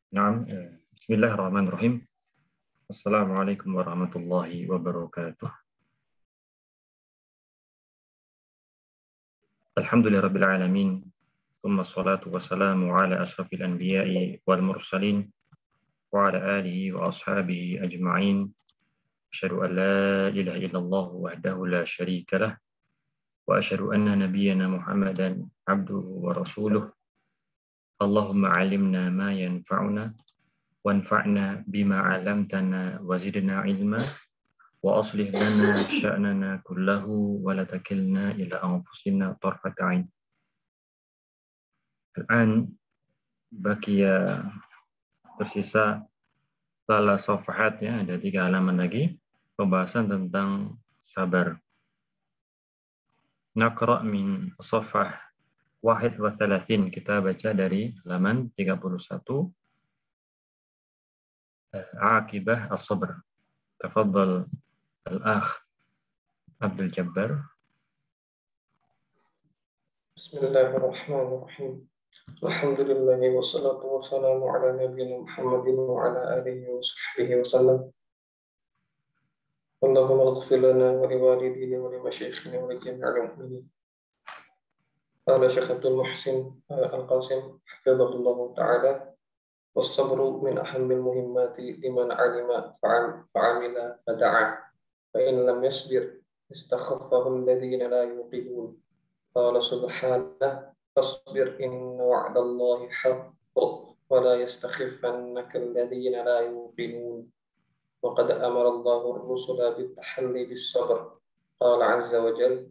Naam, Bismillahirrahmanirrahim. Assalamualaikum warahmatullahi wabarakatuh. Alhamdulillahirabbil alamin. Tsumma shalatu wassalamu ala asyrafil anbiya'i wal mursalin wa ala alihi wa ashabihi ajma'in. Asyhadu an la ilaha illallah wahdahu la syarika lah wa asyhadu anna nabiyyana Muhammadan abduhu wa rasuluh. Allahumma 'allimna ma yanfa'una wanfa'na bima 'allamtana wa zidna 'ilma wa aslih lana sya'nana kullahu wa la takilna ila anfusina tarfat 'ain. Al-an baqiya tersisa salah safahat, ya, ada 3 halaman lagi pembahasan tentang sabar. Naqra min safhah 31, kita baca dari halaman 31, Aqibah as-sabr. Tafadhal al-akh Abdul Jabbar. Bismillahirrahmanirrahim. Alhamdulillahi wassalatu wassalamu ala nabiyyina Muhammadin wa ala alihi wa sahbihi wasallam. Allahumma ighfir lana wa liwalidina wa limashayikhina wa lijami'il mu'minin. Qala Syekh Abdul Muhsin Al-Qasim hafizahullah ta'ala, was-sabru min ahammil muhimmati liman 'alima fa'amila fada'a fa in lam yasbir istakhaffahu alladhina la yuqinun. Qala subhanahu fasbir inna wa'dallahi haqqun wa la yastakhifannaka alladhina la yuqinun. Wa qad amara Allahu ar-rusula bit-tahalli bis-sabr. Qala 'azza wa jalla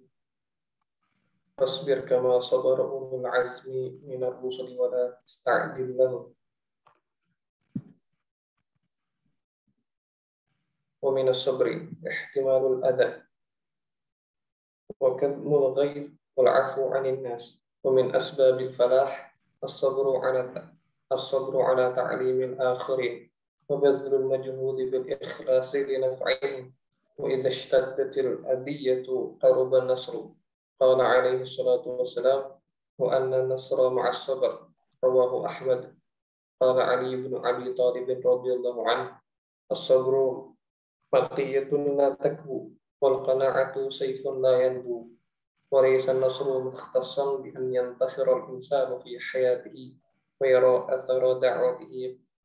fasbir kama sabara ulul 'azmi minar rusuli wa la tasta'jil lahum. Wa min as-sabri ihtimalul adha wa kadmul ghayth والعفو عن الناس. ومن أسباب الفلاح الصبر على تعليم الآخرين وبذل المجهود بالإخلاص لنفعهم. وإذا اشتدت الأذية قرب النصر. قال عليه الصلاة والسلام وأن النصر مع الصبر. رواه أحمد. قال علي بن أبي طالب رضي الله عنه الصبر بقية لا تكبو والقناعة سيف لا ينبو. وليس النصر مختصا بأن ينتصر الإنسان في حياته ويرى أثر دعوته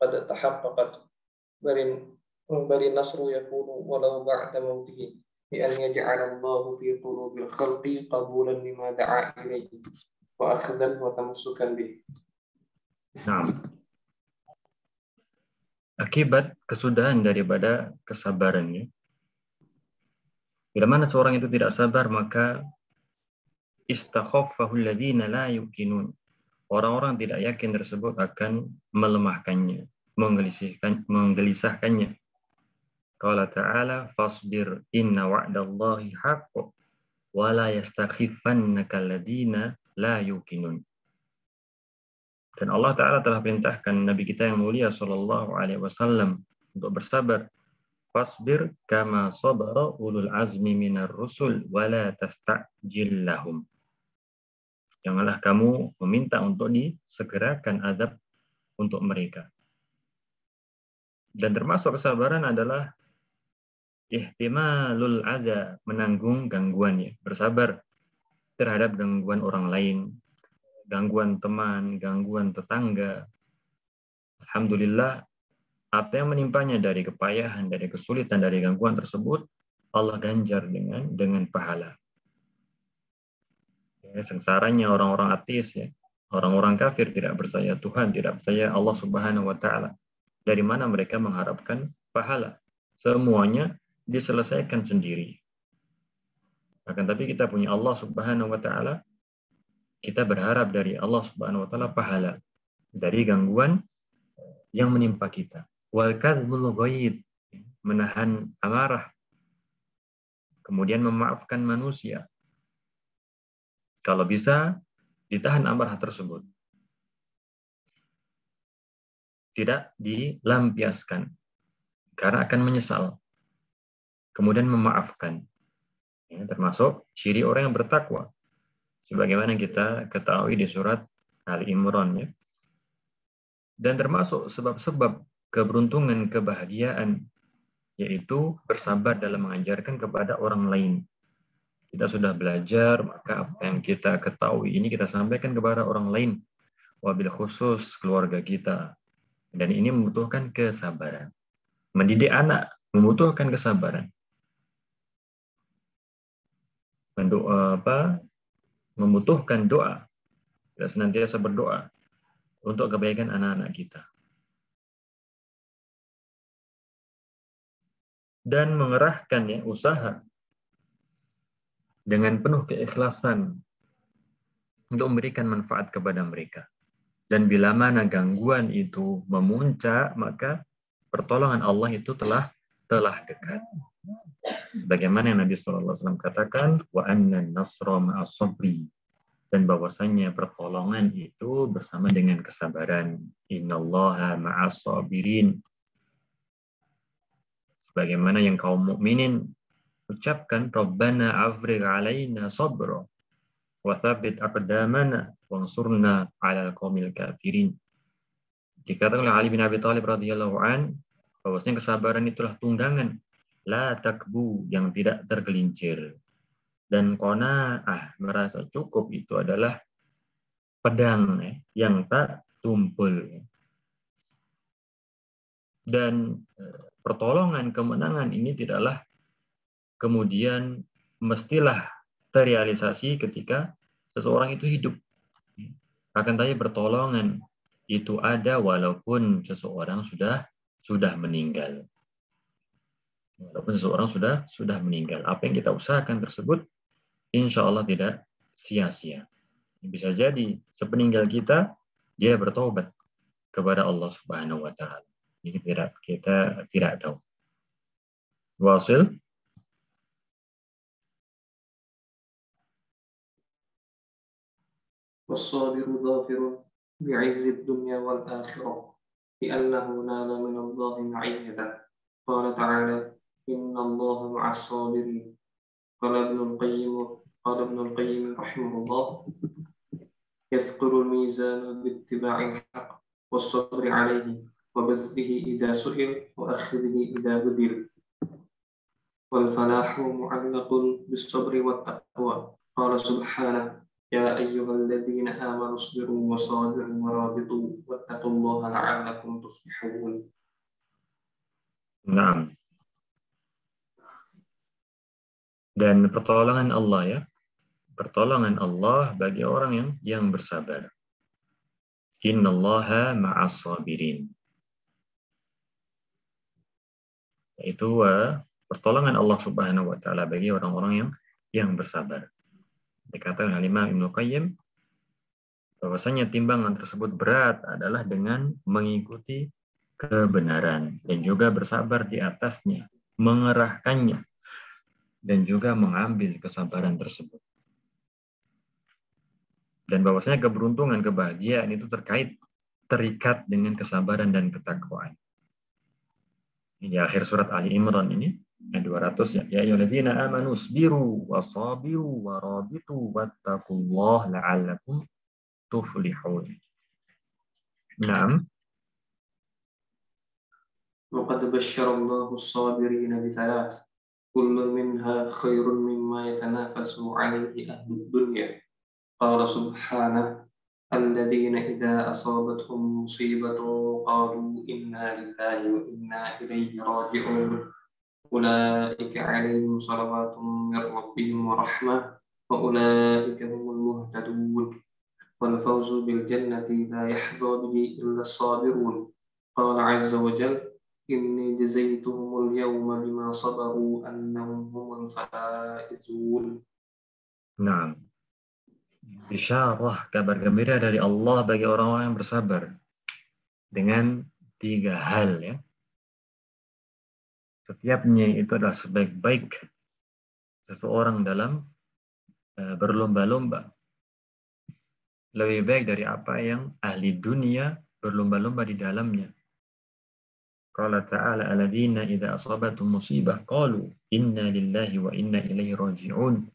قد تحققت، بل النصر يكون ولو بعد موته بأن يجعل الله في قلوب الخلق قبولا لما دعا إليه وأخذا وتمسكا به. Nah, akibat kesudahan daripada kesabarannya, bila mana seorang itu tidak sabar, maka istakhaffahu alladhina la yuqinun. Orang-orang tidak yakin tersebut akan melemahkannya, menggelisahkannya. Qala ta'ala fasbir inna wa'dallahi haqqun wa la yastakhifannaka alladhina la yuqinun. Dan Allah Ta'ala telah perintahkan Nabi kita yang mulia sallallahu alaihi wasallam untuk bersabar. Fasbir kama sabara ulul azmi minar rusul wa la tasta'jil lahum. Janganlah kamu meminta untuk disegerakan azab untuk mereka. Dan termasuk kesabaran adalah ihtimalul adza, menanggung gangguannya, bersabar terhadap gangguan orang lain, gangguan teman, gangguan tetangga. Alhamdulillah, apa yang menimpanya dari kepayahan, dari kesulitan, dari gangguan tersebut, Allah ganjar dengan pahala. Ya, sengsaranya orang-orang ateis, ya, orang-orang kafir, tidak percaya Tuhan, tidak percaya Allah Subhanahu wa Ta'ala. Dari mana mereka mengharapkan pahala? Semuanya diselesaikan sendiri. Akan tapi kita punya Allah Subhanahu wa Ta'ala, kita berharap dari Allah Subhanahu wa Ta'ala pahala dari gangguan yang menimpa kita. Wal kadhbul ghaid, menahan amarah, kemudian memaafkan manusia. Kalau bisa, ditahan amarah tersebut. Tidak dilampiaskan, karena akan menyesal. Kemudian memaafkan. Ya, termasuk ciri orang yang bertakwa. Sebagaimana kita ketahui di surat Ali Imran. Ya. Dan termasuk sebab-sebab keberuntungan, kebahagiaan, yaitu bersabar dalam mengajarkan kepada orang lain. Kita sudah belajar, maka apa yang kita ketahui ini kita sampaikan kepada orang lain, wabil khusus keluarga kita. Dan ini membutuhkan kesabaran. Mendidik anak membutuhkan kesabaran. Membutuhkan doa. Kita senantiasa berdoa untuk kebaikan anak-anak kita. Dan mengerahkan usaha dengan penuh keikhlasan untuk memberikan manfaat kepada mereka. Dan bila mana gangguan itu memuncak, maka pertolongan Allah itu telah dekat. Sebagaimana yang Nabi SAW katakan, wa anna nasra ma'as sabri, dan bahwasanya pertolongan itu bersama dengan kesabaran. Innallaha ma'as sabirin. Sebagaimana yang kaum mukminin ucapkan, Rabbana afrigh alaina sabra wa tsabbit aqdamana wansurna 'alal qaumil kafirin. Dikatakan oleh Ali bin Abi Thalib radhiyallahu an, bahwasanya kesabaran itulah tunggangan la takbu, yang tidak tergelincir. Dan qanaah, merasa cukup, itu adalah pedang yang tak tumpul. Dan pertolongan, kemenangan ini tidaklah kemudian mestilah terrealisasi ketika seseorang itu hidup. Akan tetapi pertolongan itu ada walaupun seseorang sudah meninggal. Walaupun seseorang sudah meninggal. Apa yang kita usahakan tersebut insya Allah tidak sia-sia. Bisa jadi sepeninggal kita dia bertobat kepada Allah Subhanahu wa taala. Jadi kita tidak tahu. Wasil. والصابر ظافر بعز الدنيا والآخرة لأنه نال من الله معية. قال تعالى إن الله مع الصابرين. قال ابن القيم رحمه الله يثقل الميزان باتباع الحق والصبر عليه وبذله إذا سئل وأخذه إذا بذل، والفلاح معلق بالصبر والتقوى. قال سبحانه يا أيها الذين آمنوا اصبروا وصابروا ورابطوا واتقوا الله لعلكم تفلحون. Nah, dan pertolongan Allah pertolongan Allah bagi orang yang bersabar. Innallaha ma'as sabirin. Itu pertolongan Allah Subhanahu wa taala bagi orang-orang yang bersabar. Dikatakan oleh Imam Ibnu Qayyim bahwasanya timbangan tersebut berat adalah dengan mengikuti kebenaran dan juga bersabar di atasnya, mengerahkannya dan juga mengambil kesabaran tersebut. Dan bahwasanya keberuntungan, kebahagiaan itu terikat dengan kesabaran dan ketakwaan. Di akhir surat Ali Imran ini, ayat 200, ya ayyuhalladzina amanu sabiru wasabiru warabitu wattaqullaha la'allakum tuflihun. Naam. وقد بشر الله الصابرين بثلاث كل منها خير مما يتنافس عليه أهل الدنيا. قال سبحانه الذين إذا أصابتهم مصيبة قالوا إنا لله وإنا إليه راجعون أولئك عليهم صلوات من ربهم ورحمة وأولئك هم المهتدون والفوز بالجنة لا يحظى به إلا الصابرون. قال عز وجل إني جزيتهم اليوم بما صبروا أنهم هم الفائزون. Nah, bisyarah, kabar gembira dari Allah bagi orang-orang yang bersabar dengan 3 hal Setiapnya itu adalah sebaik-baik seseorang dalam berlomba-lomba. Lebih baik dari apa yang ahli dunia berlomba-lomba di dalamnya. Qala ta'ala alladzina idza asabatum musibah qalu inna lillahi wa inna ilaihi raji'un.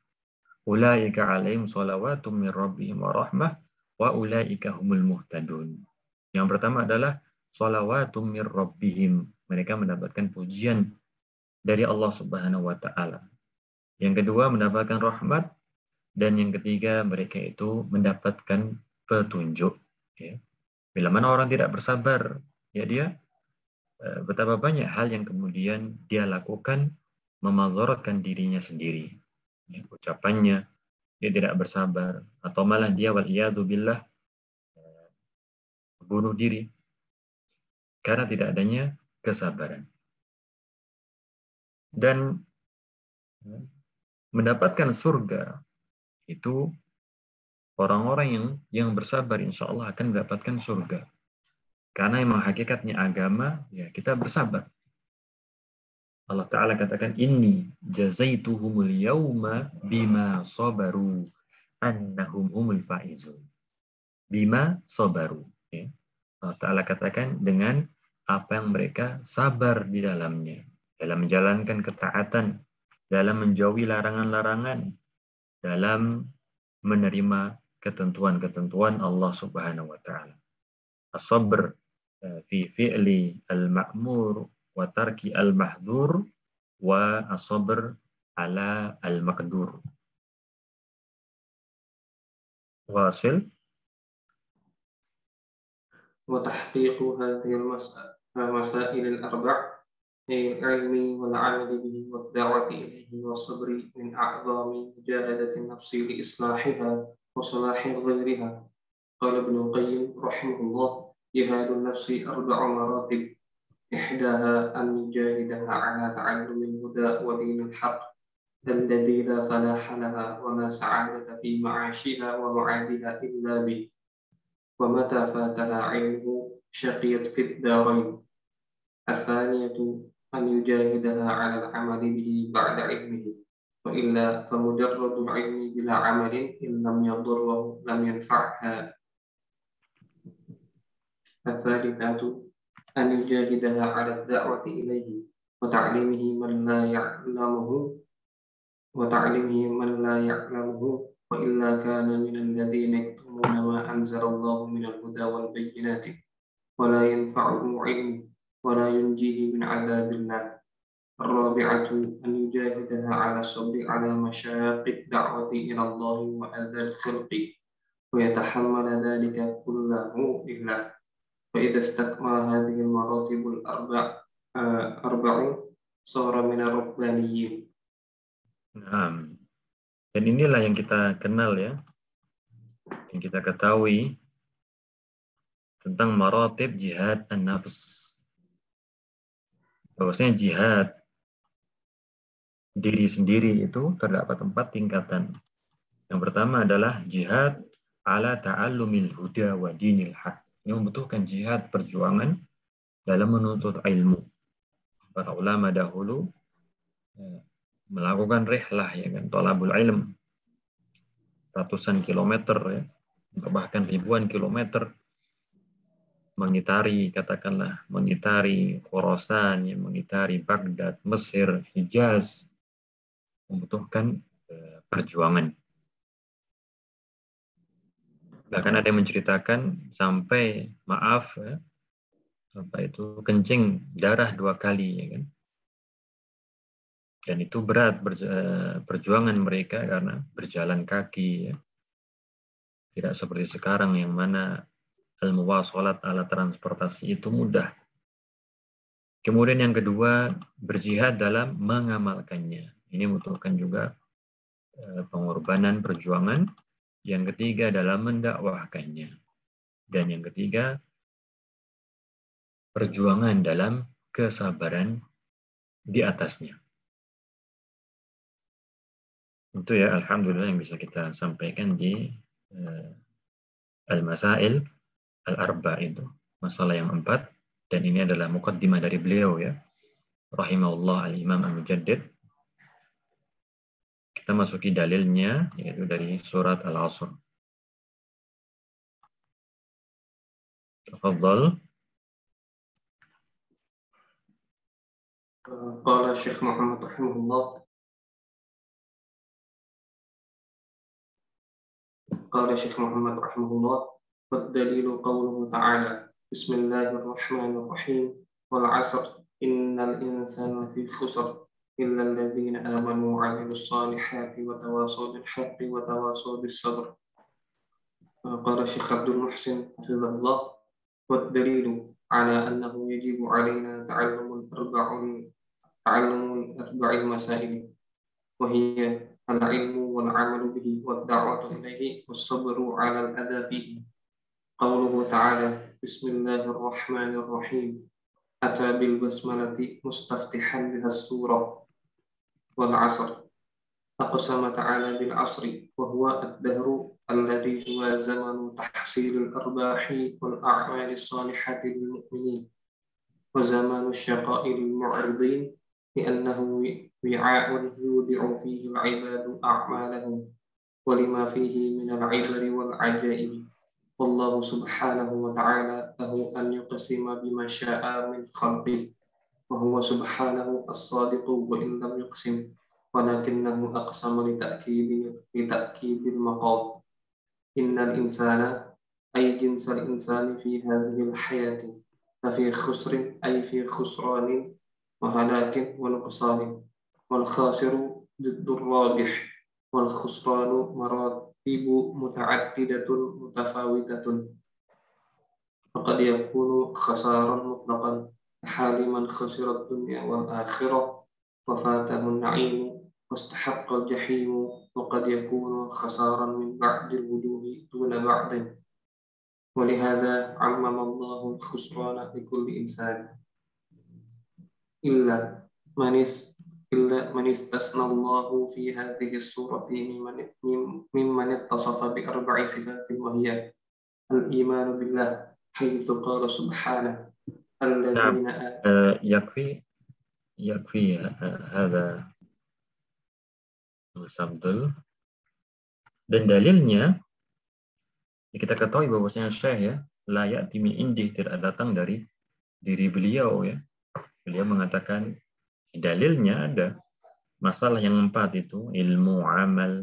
Ulaika 'alaihim shalawatum min rabbihim wa rahmah wa ulaika humul muhtadun. Yang pertama adalah shalawatum mir rabbihim. Mereka mendapatkan pujian dari Allah Subhanahu wa taala. Yang kedua mendapatkan rahmat, dan yang ketiga mereka itu mendapatkan petunjuk. Ya. Bila mana orang tidak bersabar, ya dia betapa banyak hal yang kemudian dia lakukan memadaratkan dirinya sendiri. Ya, ucapannya, dia tidak bersabar, atau malah dia waliyadzubillah bunuh diri karena tidak adanya kesabaran. Dan mendapatkan surga itu orang-orang yang bersabar insya Allah akan mendapatkan surga. Karena memang hakikatnya agama, ya kita bersabar. Allah Ta'ala katakan, Inni jazaituhumul yawma bima sabaru annahum humul faizun. Bima sabaru. Ya. Allah Ta'ala katakan dengan apa yang mereka sabar di dalamnya. Dalam menjalankan ketaatan, dalam menjauhi larangan-larangan, dalam menerima ketentuan-ketentuan Allah Subhanahu wa taala. As-sabr fi fi'li al-ma'mur wa tarki al-mahdhur wa as-sabr ala al-maqdur. Wasil. وتحقيق هذه المسائل الأربع أي العلم والعمل به والدعوة إليه والصبر من أعظم مجاهدة النفس لإصلاحها وصلاح غيرها. قال ابن القيم رحمه الله: جهاد النفس 4 مراتب، إحداها أن يجاهدها على تعلم الهدى ودين الحق الذي لا فلاح لها ولا سعادة في معاشها ومعادها إلا به، ومتى فاتها علمه شقيت في الدارين. الثانية أن يجاهدها على العمل به بعد علمه، وإلا فمجرد العلم بلا عمل إن لم يضره لم ينفعها. الثالثة أن يجاهدها على الدعوة إليه وتعليمه من لا يعلمه وإلا كان من الذين يكتمون ما أنزل الله من الهدى والبينات ولا ينفعهم علمه ولا ينجيه من عذاب الله. الرابعة أن يجاهدها على الصبر على مشاق الدعوة إلى الله وأذى الخلق ويتحمل ذلك كله لله. فإذا استكمل هذه المراتب الأربع صار من الربانيين. Nah, dan inilah yang kita kenal ya, yang kita ketahui tentang maratib jihad an-nafs. Bahwasanya jihad diri sendiri itu terdapat 4 tingkatan. Yang pertama adalah jihad ala ta'allumil huda wa dinil haq. Yang membutuhkan jihad perjuangan dalam menuntut ilmu. Para ulama dahulu melakukan rihlah ya kan, thalabul ilm, ratusan kilometer ya, bahkan ribuan kilometer mengitari, katakanlah mengitari Khorasan, ya, mengitari Baghdad, Mesir, Hijaz, membutuhkan perjuangan. Bahkan ada yang menceritakan sampai kencing darah 2 kali ya kan. Dan itu berat perjuangan mereka karena berjalan kaki ya. Tidak seperti sekarang yang mana al-muwasalat alat transportasi itu mudah. Kemudian yang kedua, berjihad dalam mengamalkannya. Ini membutuhkan juga pengorbanan perjuangan. Yang ketiga dalam mendakwahkannya. Dan yang ketiga, perjuangan dalam kesabaran di atasnya. Itu ya, alhamdulillah yang bisa kita sampaikan di al-masail al-arba itu. Masalah yang 4. Dan ini adalah muqaddimah dari beliau ya. Rahimahullah al-imam al-mujaddid. Kita masuki dalilnya, yaitu dari surat Al-Asr. Tafadhal. قال الشيخ محمد رحمه الله والدليل قوله تعالى بسم الله الرحمن الرحيم والعصر إن الإنسان لفي خسر إلا الذين آمنوا وعملوا الصالحات وتواصوا بالحق وتواصوا بالصبر. قال الشيخ عبد المحسن حفظه الله: والدليل على أنه يجب علينا تعلم الأربع المسائل، وهي العلم والعمل به والدعوة إليه والصبر على الأذى فيه. قوله تعالى: بسم الله الرحمن الرحيم أتى بالبسملة مستفتحا بها السورة. والعصر أقسم تعالى بالعصر وهو الدهر الذي هو زمن تحصيل الأرباح والأعمال الصالحة للمؤمنين، وزمان الشقاء للمعرضين، لأنه وعاء يودع فيه العباد أعمالهم ولما فيه من العبر والعجائب. والله سبحانه وتعالى له أن يقسم بما شاء من خلقه، وهو سبحانه الصادق وإن لم يقسم، ولكنه أقسم لتأكيد المقام. إن الإنسان أي جنس الإنسان في هذه الحياة ففي خسر، أي في خسران وهلاك ونقصان، والخاسر ضد الرابح، والخسران مراتب متعددة متفاوتة، فقد يكون خسارا مطلقا كحال من خسر الدنيا والآخرة وفاته النعيم واستحق الجحيم، وقد يكون خسارا من بعض الوجوه دون بعض، ولهذا عمم الله الخسران لكل إنسان إلا من استثنى الله في هذه السورة ممن اتصف بأربع صفات، وهي الإيمان بالله، حيث قال سبحانه: نعم. الذين يكفي هذا Abdul. Dan dalilnya kita ketahui bahwasanya Syekh ya layak timi indih tidak datang dari diri beliau ya. Beliau mengatakan dalilnya ada masalah yang 4 itu ilmu, amal,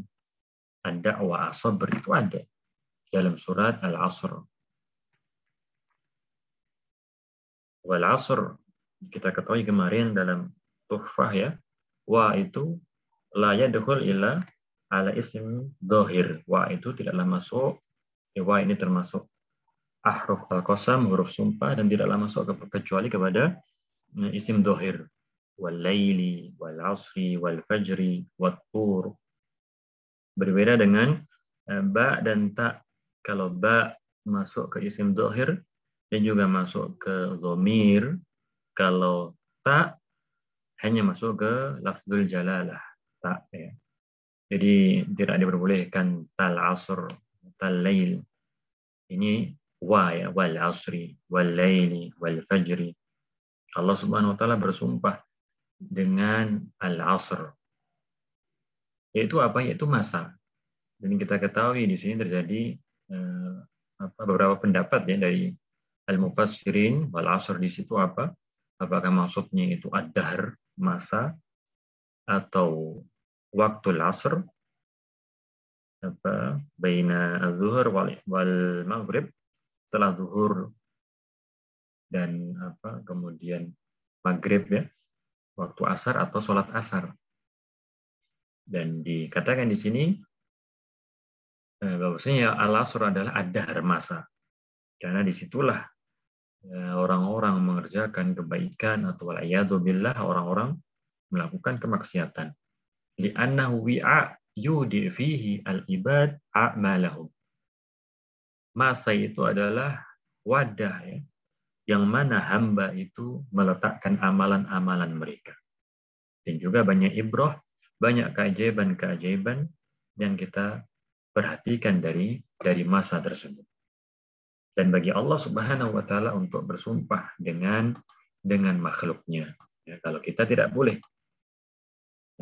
ad-da'wah, as-sabr itu ada dalam surat Al-Asr. Wal Asr kita ketahui kemarin dalam Tuhfah ya, wa itu la yadkhul illa ala ism dhahir. Wa itu tidaklah masuk, wa ini termasuk ahruf al-qasam, huruf sumpah, dan tidaklah masuk kecuali kepada isim dhahir. Wal laili, wal asri, wal fajri, wat tur. Berbeda dengan ba dan ta. Kalau ba masuk ke isim dhahir dan juga masuk ke dhamir, kalau ta hanya masuk ke lafzul jalalah, ta ya. Jadi tidak diperbolehkan tal asr, tal lail. Ini wa ya, wal asri, wal laili, wal fajri. Allah Subhanahu wa taala bersumpah dengan al-asr. Yaitu apa? Yaitu masa. Dan kita ketahui di sini terjadi beberapa pendapat ya dari al-mufassirin. Wal asr di situ apa? Apakah maksudnya itu ad-dahr, masa, atau waktu asr, apa baina az-zuhur wal maghrib, setelah zuhur dan apa kemudian maghrib ya, waktu asar atau sholat asar. Dan dikatakan di sini bahwasanya al-asr adalah ad-dahr, masa, karena disitulah orang-orang mengerjakan kebaikan atau wal-iyadu billah, orang-orang melakukan kemaksiatan. Li'annahu wi'a yudi fihi al-ibad a'malahum. Masa itu adalah wadah ya, yang mana hamba itu meletakkan amalan-amalan mereka. Dan juga banyak ibrah, banyak keajaiban-keajaiban yang kita perhatikan dari masa tersebut. Dan bagi Allah Subhanahu wa taala untuk bersumpah dengan makhluknya. Ya, kalau kita tidak boleh.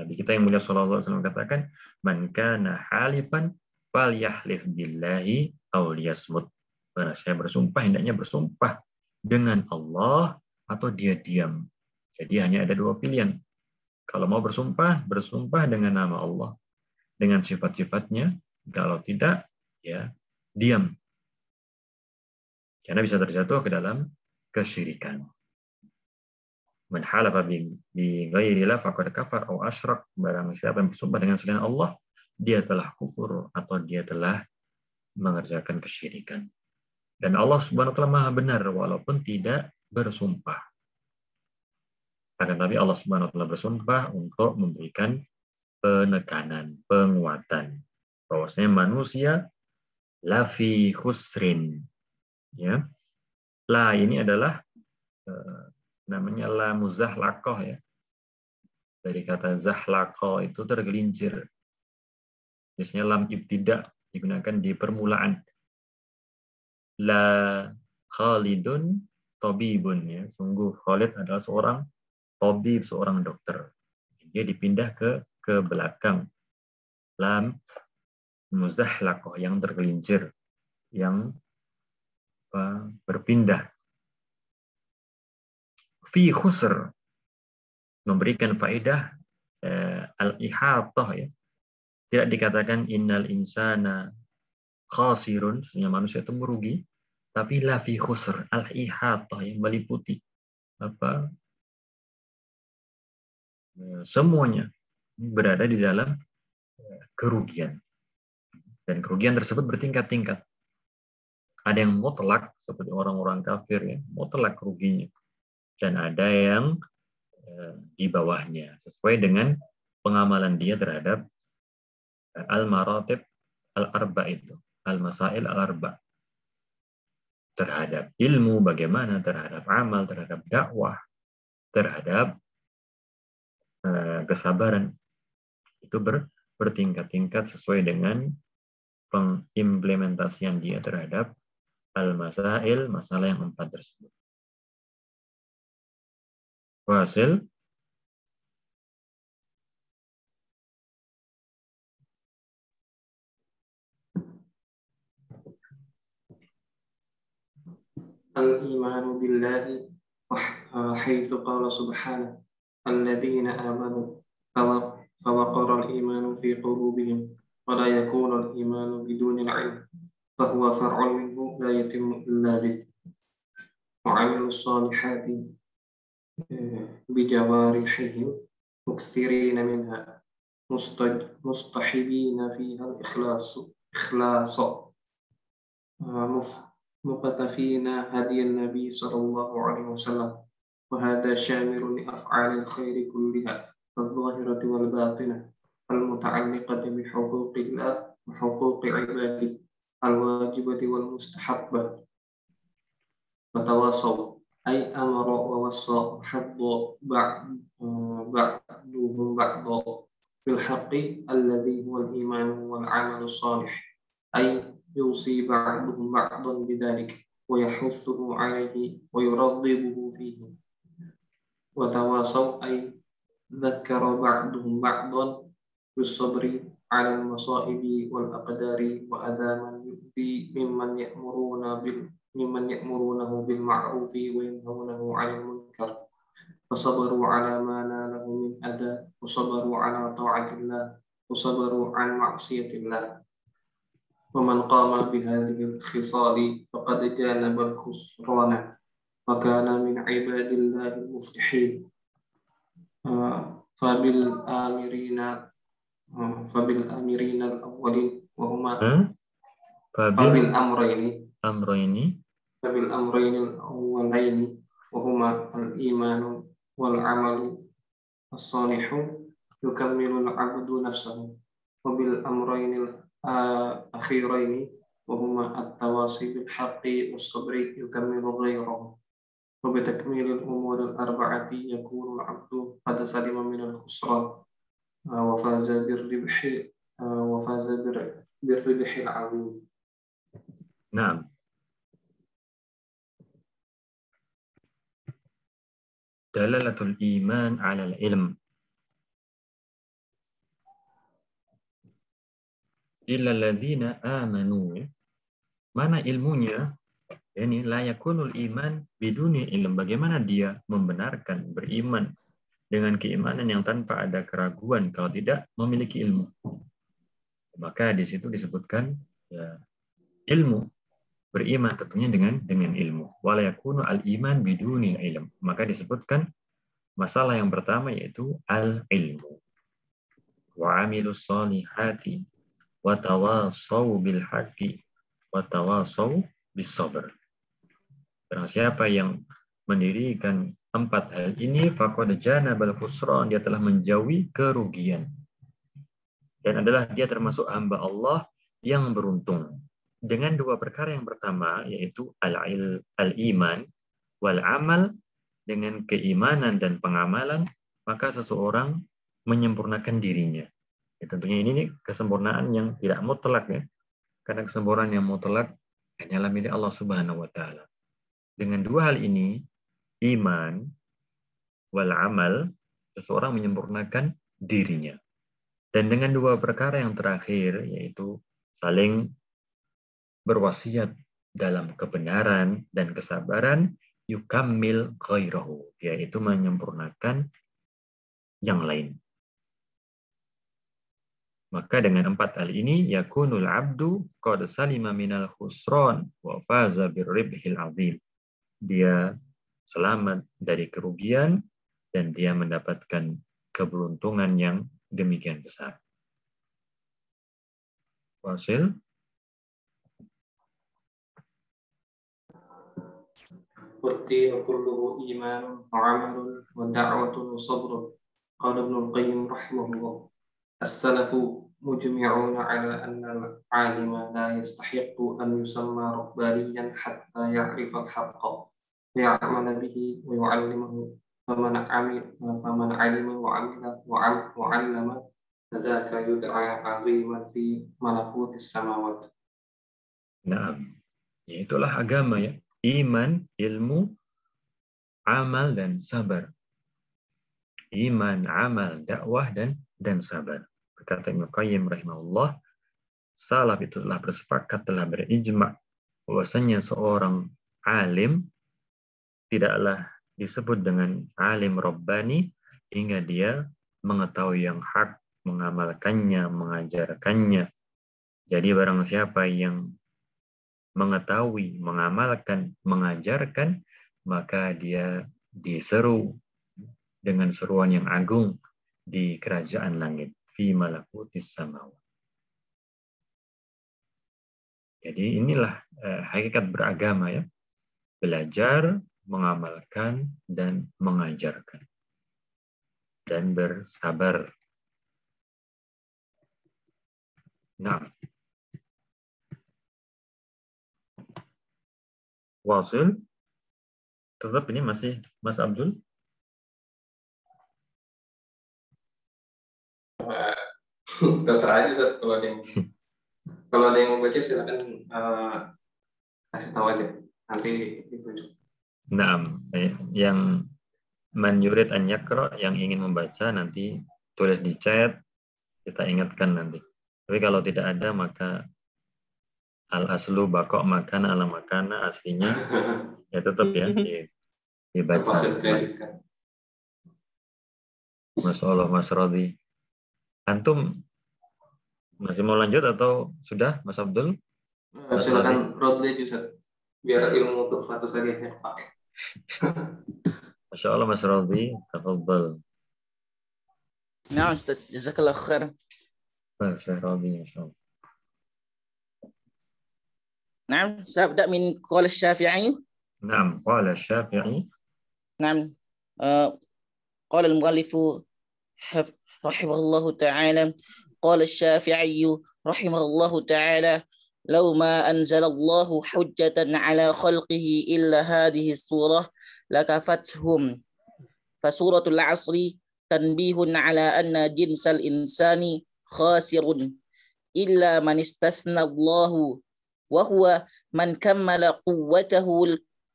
Nabi kita yang mulia sallallahu alaihi wasallam katakan, "Man kana halifan falyahlif billahi aw liyasmut." Barang saya bersumpah, hendaknya bersumpah dengan Allah atau dia diam. Jadi hanya ada 2 pilihan. Kalau mau bersumpah, bersumpah dengan nama Allah, dengan sifat-sifatnya. Kalau tidak, ya diam. Karena bisa terjatuh ke dalam kesyirikan. Man halafa bi ghairillah faqad kafar aw asyrak, barang siapa yang bersumpah dengan selain Allah, dia telah kufur atau dia telah mengerjakan kesyirikan. Dan Allah Subhanahu wa taala Maha benar walaupun tidak bersumpah. Akan tapi Allah Subhanahu wa taala bersumpah untuk memberikan penekanan, penguatan bahwasanya manusia lafi khusrin. Ya. La ini adalah namanya la muzahlaqah ya. Dari kata zahlaqah itu tergelincir. Biasanya lam ibtida digunakan di permulaan. La Khalidun tabibun ya. Sungguh Khalid adalah seorang tabib, seorang dokter. Dia dipindah ke belakang. Lam muzahlaqah yang tergelincir, yang berpindah. Fi khusr memberikan faedah al-ihatah ya. Tidak dikatakan innal insana khasirun, sesungguhnya manusia itu merugi, tapi la fi khusr, al-ihatah yang meliputi apa semuanya berada di dalam kerugian. Dan kerugian tersebut bertingkat-tingkat. Ada yang mutlak seperti orang-orang kafir ya, mutlak ruginya. Dan ada yang di bawahnya sesuai dengan pengamalan dia terhadap al-maratib al-arba itu, al-masail al-arba. Terhadap ilmu bagaimana, terhadap amal, terhadap dakwah, terhadap kesabaran. Itu bertingkat-tingkat sesuai dengan pengimplementasian dia terhadap al-masail, masalah yang 4 tersebut. Hasil al-imanu billahi حيث قال سبحانه الذين آمنوا فوقر الإيمان في قلوبهم ولا يكون الإيمان بدون العلم فهو فرع منه لا يتم إلا به وعملوا الصالحات بجوارحهم مكثرين منها مصطحبين فيها إخلاص مقتفين هدي النبي صلى الله عليه وسلم وهذا شامل لأفعال الخير كلها الظاهرة والباطنة المتعلقة بحقوق الله وحقوق عباده الواجبة والمستحبة وتواصوا أي أمر ووصى وحض بعضهم بعضا بالحق الذي هو الإيمان والعمل الصالح أي يوصي بعضهم بعضا بذلك ويحثه عليه ويرغبه فيه وتواصوا أي ذكر بعضهم بعضا بالصبر على المصائب والأقدار وأذى من يؤذي ممن يأمرونه بالمعروف وينهونه عن المنكر فصبروا على ما ناله من أذى وصبروا على طاعة الله وصبروا عن معصية الله ومن قام بهذه الخصال فقد جانب الخسران وكان من عباد الله المفلحين فبالآمرين الأولين وهما فبالأمرين الأولين وهما الإيمان والعمل الصالح يكمل العبد نفسه وبالأمرين الأخيرين وهما التواصي بالحق والصبر يكمل غيره وبتكميل الأمور الأربعة يكون العبد قد سلم من الخسران وفاز بالربح العظيم. نعم. دلالة الإيمان على العلم illal ladzina amanu. Mana ilmunya? Ini la yakunul iman biduni ilm. Bagaimana dia membenarkan beriman dengan keimanan yang tanpa ada keraguan kalau tidak memiliki ilmu? Maka di situ disebutkan ya, ilmu. beriman tentunya dengan ilmu. Wala yakunu al-iman bidunil ilm. Maka disebutkan masalah yang pertama yaitu al-ilmu. Wa amilus solihati wa tawasaw bil haqqi wa tawasaw bis sabr. Barang siapa yang mendirikan 4 hal ini, faqad janabal khusran, dia telah menjauhi kerugian. Dan adalah dia termasuk hamba Allah yang beruntung. Dengan 2 perkara yang pertama, yaitu al-iman wal amal, dengan keimanan dan pengamalan, maka seseorang menyempurnakan dirinya. Ya, tentunya ini kesempurnaan yang tidak mutlak ya. Karena kesempurnaan yang mutlak hanyalah milik Allah Subhanahu wa taala. Dengan 2 hal ini, iman wal amal, seseorang menyempurnakan dirinya. Dan dengan 2 perkara yang terakhir, yaitu saling berwasiat dalam kebenaran dan kesabaran, yukammil ghairahu, yaitu menyempurnakan yang lain. Maka dengan 4 hal ini, yakunul abdu qad salima minal khusran wa faza birribhil azim. Dia selamat dari kerugian dan dia mendapatkan keberuntungan yang demikian besar. Wasil. والدين كله إيمان وعمل ودعوة وصبر. قال ابن القيم رحمه الله: السلف مجمعون على أن العالم لا يستحق أن يسمى ربانيا حتى يعرف الحق ويعمل به ويعلمه. فمن علم وعلم فذاك يدعى عظيما في ملكوت السماوات. Nah, itulah agama ya. Iman, ilmu, amal, dan sabar. Iman, amal, dakwah, dan sabar. Berkata Ibnu Qayyim rahimahullah, salaf itu telah bersepakat, telah berijma' bahwasanya seorang alim tidaklah disebut dengan alim Rabbani hingga dia mengetahui yang hak, mengamalkannya, mengajarkannya. Jadi barang siapa yang mengetahui, mengamalkan, mengajarkan, maka dia diseru dengan seruan yang agung di kerajaan langit, fi malakutis samawat. Jadi inilah hakikat beragama ya, belajar, mengamalkan, dan mengajarkan, dan bersabar. Nah, wasil, tetap ini masih Mas Abdul? Terserah aja Ustaz, kalau ada yang mau baca silakan kasih tahu aja, nanti ditunjuk. Nah, yang man yurid an yakra, yang ingin membaca nanti tulis di chat, kita ingatkan nanti. Tapi kalau tidak ada maka al aslu bakok makan ala makana, aslinya ya tetap ya dibaca. Masya Allah Mas Rodi. Antum masih mau lanjut atau sudah Mas Abdul? Silakan Rodli juga, biar ilmu untuk satu saja yang pakai. Masya Allah Mas Rodi, tafadhal. Nah, Ustaz, jazakallah khair. Mas Rodi, Masya Allah. نعم سأبدأ من قول الشافعي. نعم قال الشافعي. نعم قال المؤلف رحمه الله تعالى قال الشافعي رحمه الله تعالى لو ما أنزل الله حجة على خلقه إلا هذه السورة لكفتهم فسورة العصر تنبيه على أن جنس الإنسان خاسر إلا من استثنى الله وهو من كمل قوته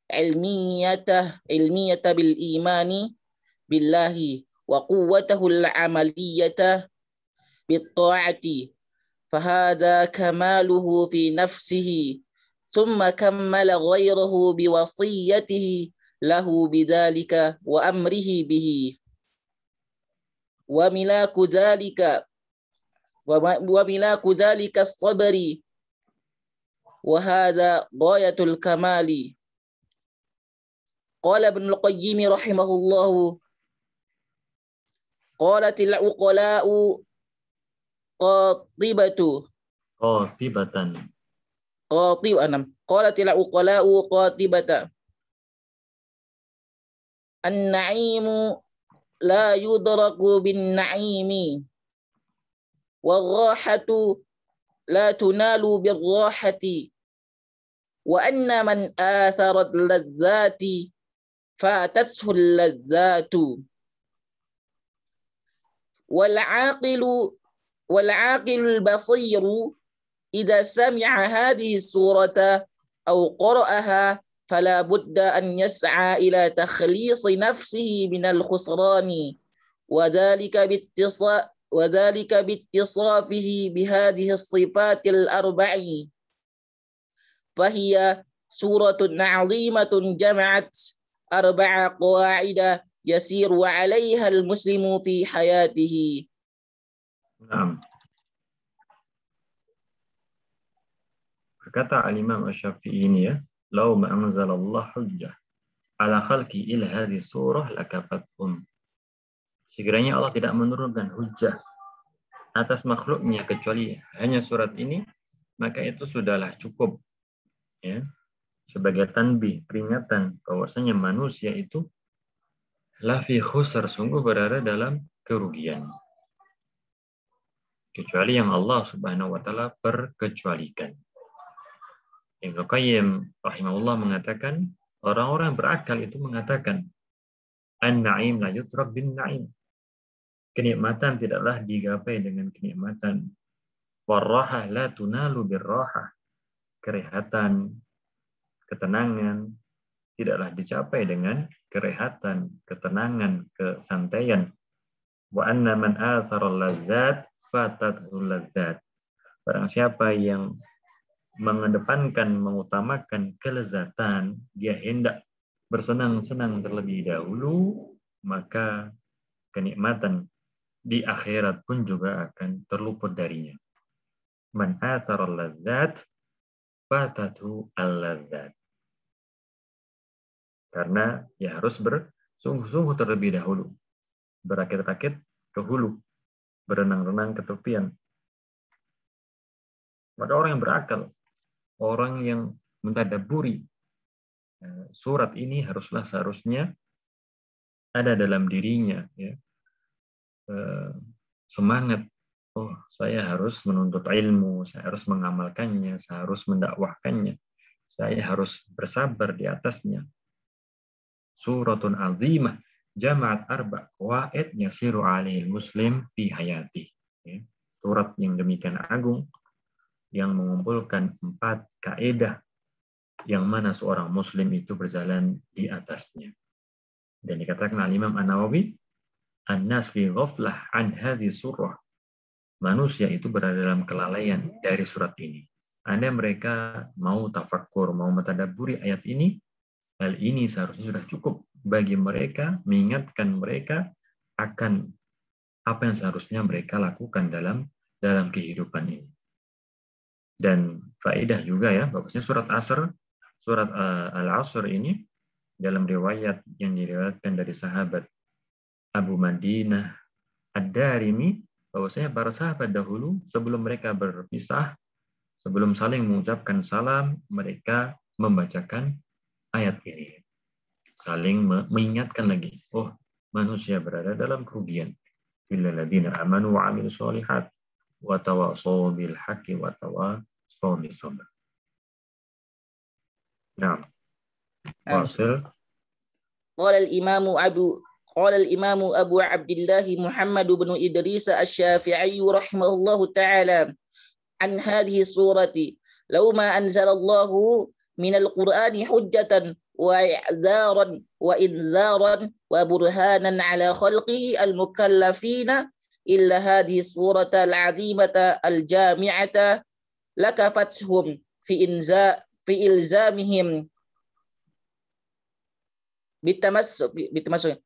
العلمية بالإيمان بالله وقوته العملية بالطاعة فهذا كماله في نفسه ثم كمل غيره بوصيته له بذلك وأمره به وملاك ذلك الصبر wa hadha ghayatul kamali. Qala Ibnu al-Qayyim rahimahullahu, qalatil uqala'u qatibatan qalatil uqala'u qatibatan an-na'imu la yudraku bin na'imi wal-rahatu la tunalu bir rahati wa anna man atharat ladzati fatathu ladzatu wal-aqilu al-basir idza sami'a hadhihi surata aw qara'aha fala budda an yas'a ila takhlis nafsihi min al-khusrani wa dhalika bittisafihi bihadhihi as-sifati al-arba'i fahiya suratun 'azimatun jama'at arba'a qawa'ida yasiru 'alayha al-muslimu fi hayatihi. Naam. Berkata Al-Imam Asy-Syafi'i ini ya, "Lau ma anzalallah hujjah ala khalqi ila hadhihi surah lakafathum." Sekiranya Allah tidak menurunkan hujjah atas makhluknya kecuali hanya surat ini, maka itu sudahlah cukup ya, sebagai tanbih, peringatan bahwasanya manusia itu lafi khusr, sungguh berada dalam kerugian. Kecuali yang Allah Subhanahu wa taala perkecualikan. Ibnu Qayyim rahimahullah mengatakan, orang-orang berakal itu mengatakan, an-na'im la yutrak bin na'im. Kenikmatan tidaklah digapai dengan kenikmatan. Warrahah la tunalu birrahah. Kerehatan, ketenangan tidaklah dicapai dengan kerehatan, ketenangan, kesantaian. Wa anna man athara ladzat fatatul ladzat. Barang siapa yang mengedepankan, mengutamakan kelezatan, dia hendak bersenang-senang terlebih dahulu, maka kenikmatan di akhirat pun juga akan terluput darinya. Man athara ladzat fatatu al-ladzat. Karena ya harus bersungguh-sungguh terlebih dahulu, berakit-rakit ke hulu, berenang-renang ke tepian. Maka orang yang berakal, orang yang mentadabburi surat ini seharusnya ada dalam dirinya ya, semangat, oh saya harus menuntut ilmu, saya harus mengamalkannya, saya harus mendakwahkannya, saya harus bersabar di atasnya. Suratun azimah jama'at arba' qawaid yasiru 'alaihi muslim fi hayati. Ya, surat yang demikian agung yang mengumpulkan 4 kaidah yang mana seorang muslim itu berjalan di atasnya. Dan dikatakan Imam An-Nawawi, an-nas fi ghaflah an hadhihi surah. Manusia itu berada dalam kelalaian dari surat ini. Andai mereka mau tafakkur, mau mentadabburi ayat ini, hal ini seharusnya sudah cukup bagi mereka, mengingatkan mereka akan apa yang seharusnya mereka lakukan dalam kehidupan ini. Dan faedah juga ya, bagusnya surat Al-Asr ini dalam riwayat yang diriwayatkan dari sahabat Abu Madinah Ad-Darimi, bahwasanya para sahabat dahulu sebelum mereka berpisah, sebelum saling mengucapkan salam, mereka membacakan ayat ini. Saling mengingatkan lagi, oh manusia berada dalam kerugian. Illal ladzina amanu wa 'amilus shalihat wa tawassaw bil haqqi wa tawassaw bis sabr. Nah, wasil. Qala al-Imam Abu Abdullah Muhammad bin Idris Asy-Syafi'i rahimahullahu ta'ala an hadhihi surati law ma anzalallahu min al-Qur'ani hujjatan wa i'dharan wa inzaran wa burhanan ala khalqihi al-mukallafina illa hadhihi surata al-'azimata al-jami'ata lakafathum fi ilzamihim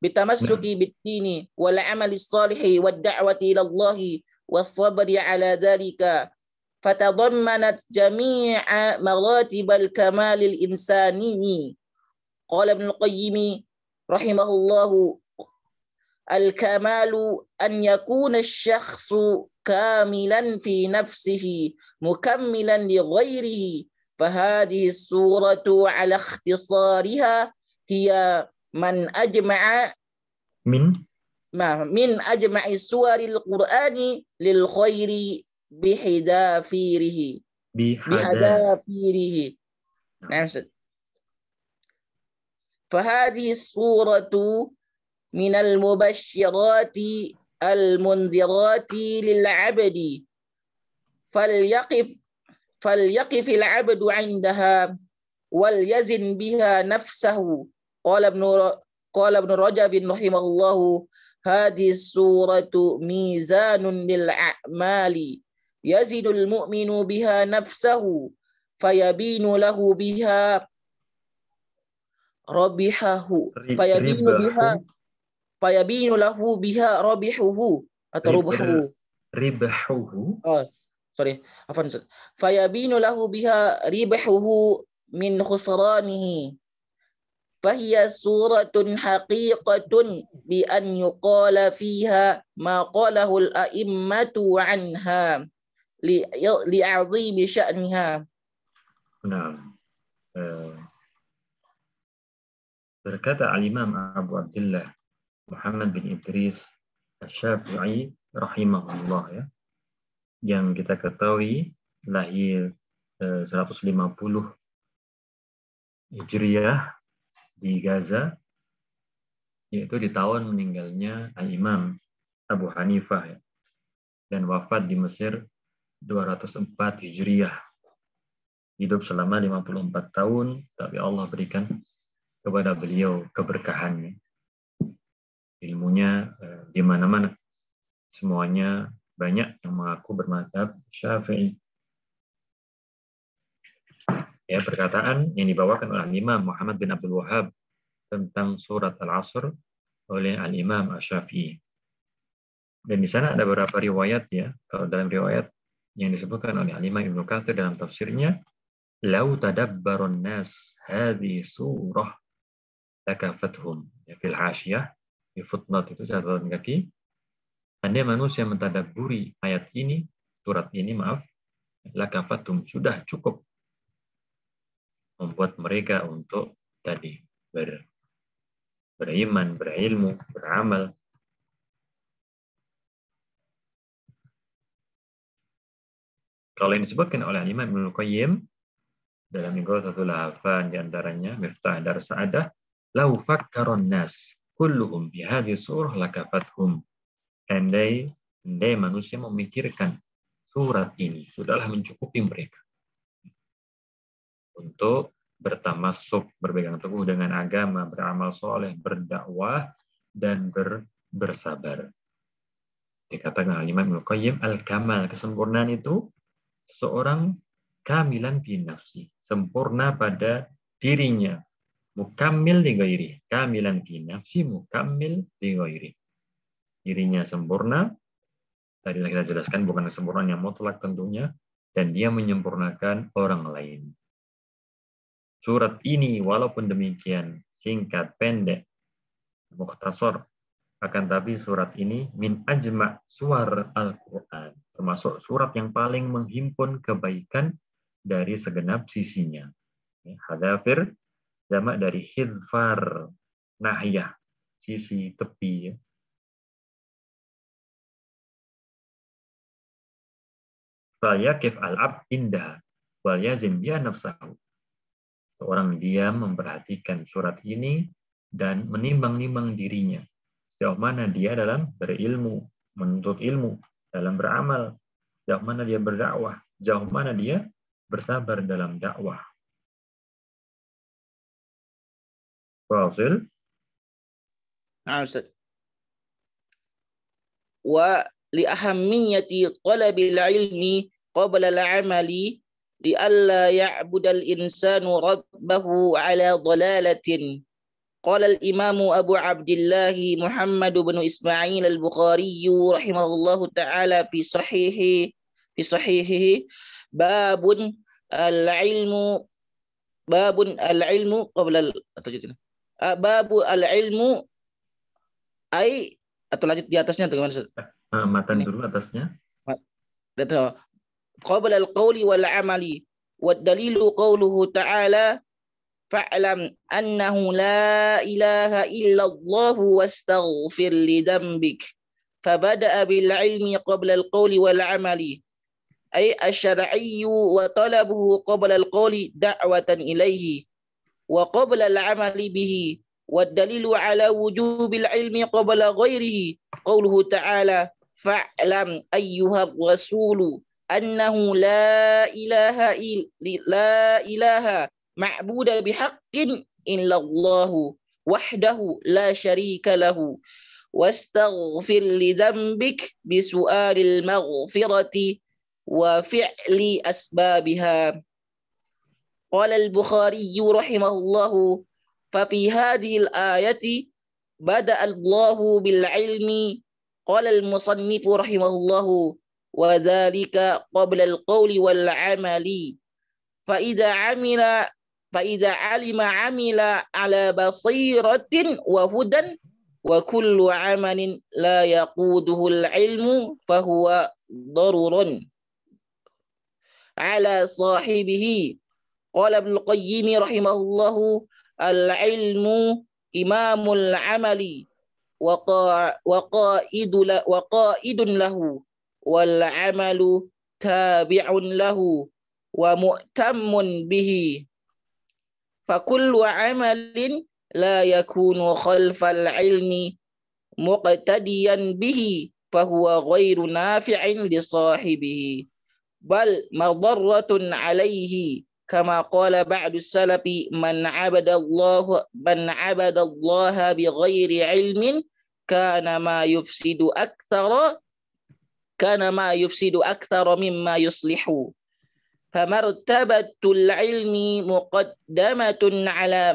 bitamassuki bid-dini wal 'amali salihi wad da'wati ila Allah was sabri 'ala dhalika فتضمنت جميع مراتب الكمال الإنساني. قال ابن القيم رحمه الله: الكمال أن يكون الشخص كاملا في نفسه مكملا لغيره. فهذه السورة على اختصارها هي من أجمع سور القرآن للخير بحذافيره. نعم. فهذه السورة من المبشرات المنذرات للعبد، فليقف العبد عندها وليزن بها نفسه. قال ابن رجب رحمه الله: هذه السورة ميزان للأعمال يزن المؤمن بها نفسه فيبين له بها ربحه فيبين له بها ربحه atau ربحه فيبين له بها ربحه من خسرانه. فهي سورة حقيقة بأن يقال فيها ما قاله الأئمة عنها لعظيم شأنها. Nah, berkata Al-Imam Abu Abdullah Muhammad bin Idris Asy-Syafi'i rahimahullah, ya, yang kita ketahui lahir 150 Hijriah di Gaza, yaitu di tahun meninggalnya Al-Imam Abu Hanifah, ya, dan wafat di Mesir 204 Hijriah. Hidup selama 54 tahun, tapi Allah berikan kepada beliau keberkahannya. Ilmunya di mana-mana. Semuanya banyak yang mengaku bermadzhab Syafi'i. Ya, perkataan yang dibawakan oleh Imam Muhammad bin Abdul Wahhab tentang surat Al-Asr oleh Al-Imam Asy-Syafi'i. Dan di sana ada beberapa riwayat, ya. Kalau dalam riwayat yang disebutkan oleh Al-Imam Ibnu Katsir dalam tafsirnya, "Lau tadabbarun nas hadhihi surah lakafathum." Ya, fil hasyiyah, di footnote itu catatan kaki, andai manusia mentadabburi ayat ini, surat ini, lakafathum, sudah cukup membuat mereka untuk tadi beriman, berilmu, beramal. Kalau yang disebutkan oleh Imam Ibnu Qayyim dalam Ighathatul Lahfan, di antaranya Miftah Dar Sa'adah, "Lau fakkaron nas kulluhum bi hadhihi surah lakafathum." Andai manusia memikirkan surat ini, sudahlah mencukupi mereka untuk bertamasuk, berpegang teguh dengan agama, beramal soleh, berdakwah, dan bersabar. Dikatakan oleh Imam Ibnu Qayyim, al-kamal, kesempurnaan itu seorang kamilan fi nafsi, sempurna pada dirinya, mukammil li ghairi, kamilan fi nafsi, mukammil li ghairi. Dirinya sempurna, tadi kita jelaskan bukan kesempurnaan yang mutlak tentunya, dan dia menyempurnakan orang lain. Surat ini walaupun demikian singkat, pendek, mukhtasar, akan tapi surat ini min ajma' suar Al-Quran, termasuk surat yang paling menghimpun kebaikan dari segenap sisinya. Hadafir jamak dari hidfar, nahiyah, sisi tepi. Falyakif al-abd indaha wal yazim biha nafsahu. Seorang diam memperhatikan surat ini dan menimbang-nimbang dirinya. Sejauh mana dia dalam berilmu, menuntut ilmu, dalam beramal, sejauh mana dia berdakwah, sejauh mana dia bersabar dalam dakwah. Wasil. Nah, Ustaz. Wa li ahammiyati talabil ilmi qabla al-amali li alla ya'budal insanu rabbahu ala dhalalatin. قال الإمام أبو عبد الله محمد بن إسماعيل البخاري رحمه الله تعالى في صحيحه babun al-ilmu qabla babu al-ilmu atau lanjut di atasnya atau gimana? Matan dulu atasnya. Qabla al-qawli wal amali wa dalilu qawluhu ta'ala fa'lam annahu la ilaha illallah wastaghfir li dhanbik fabada'a bil ilmi qabla al-qawli wal amali ay asy-syar'i wa talabuhu qabla al-qawli da'watan ilayhi wa qabla al-amali bihi wa dalilu ala wujubil ilmi qabla ghairihi qawluhu ta'ala fa'lam ayyuhar rasulu annahu la ilaha ma'buda bihaqqin illallahu wahdahu la syarika lahu wastaghfir li dhanbik bisu'alil maghfirati wa fi'li asbabiha. Qala al-Bukhari rahimahullahu fa fi hadhihi al-ayati bada'a Allahu bil ilmi. Qala al-musannif rahimahullahu wa dzalika qabla al-qawli wal amali fa idza alima amila ala basiratin wa hudan wa kullu amalin la yaquduhu al-ilmu fa huwa darurun ala sahibihi. Qala Ibnu Qayyim rahimahullahu al-ilmu imamul amali wa qa'idun lahu wal amalu tabi'un lahu wa mu'tammun bihi fa kullu amalin la yakunu khalfal ilmi muqtadiyan bihi fa huwa ghairu nafi'in li sahibihi bal madarratun alayhi kama qala ba'du salafi man 'abada Allah bighairi ilmin kana ma yufsidu aktsara mimma yuslihu. Famartabatul ilmi muqaddamatun ala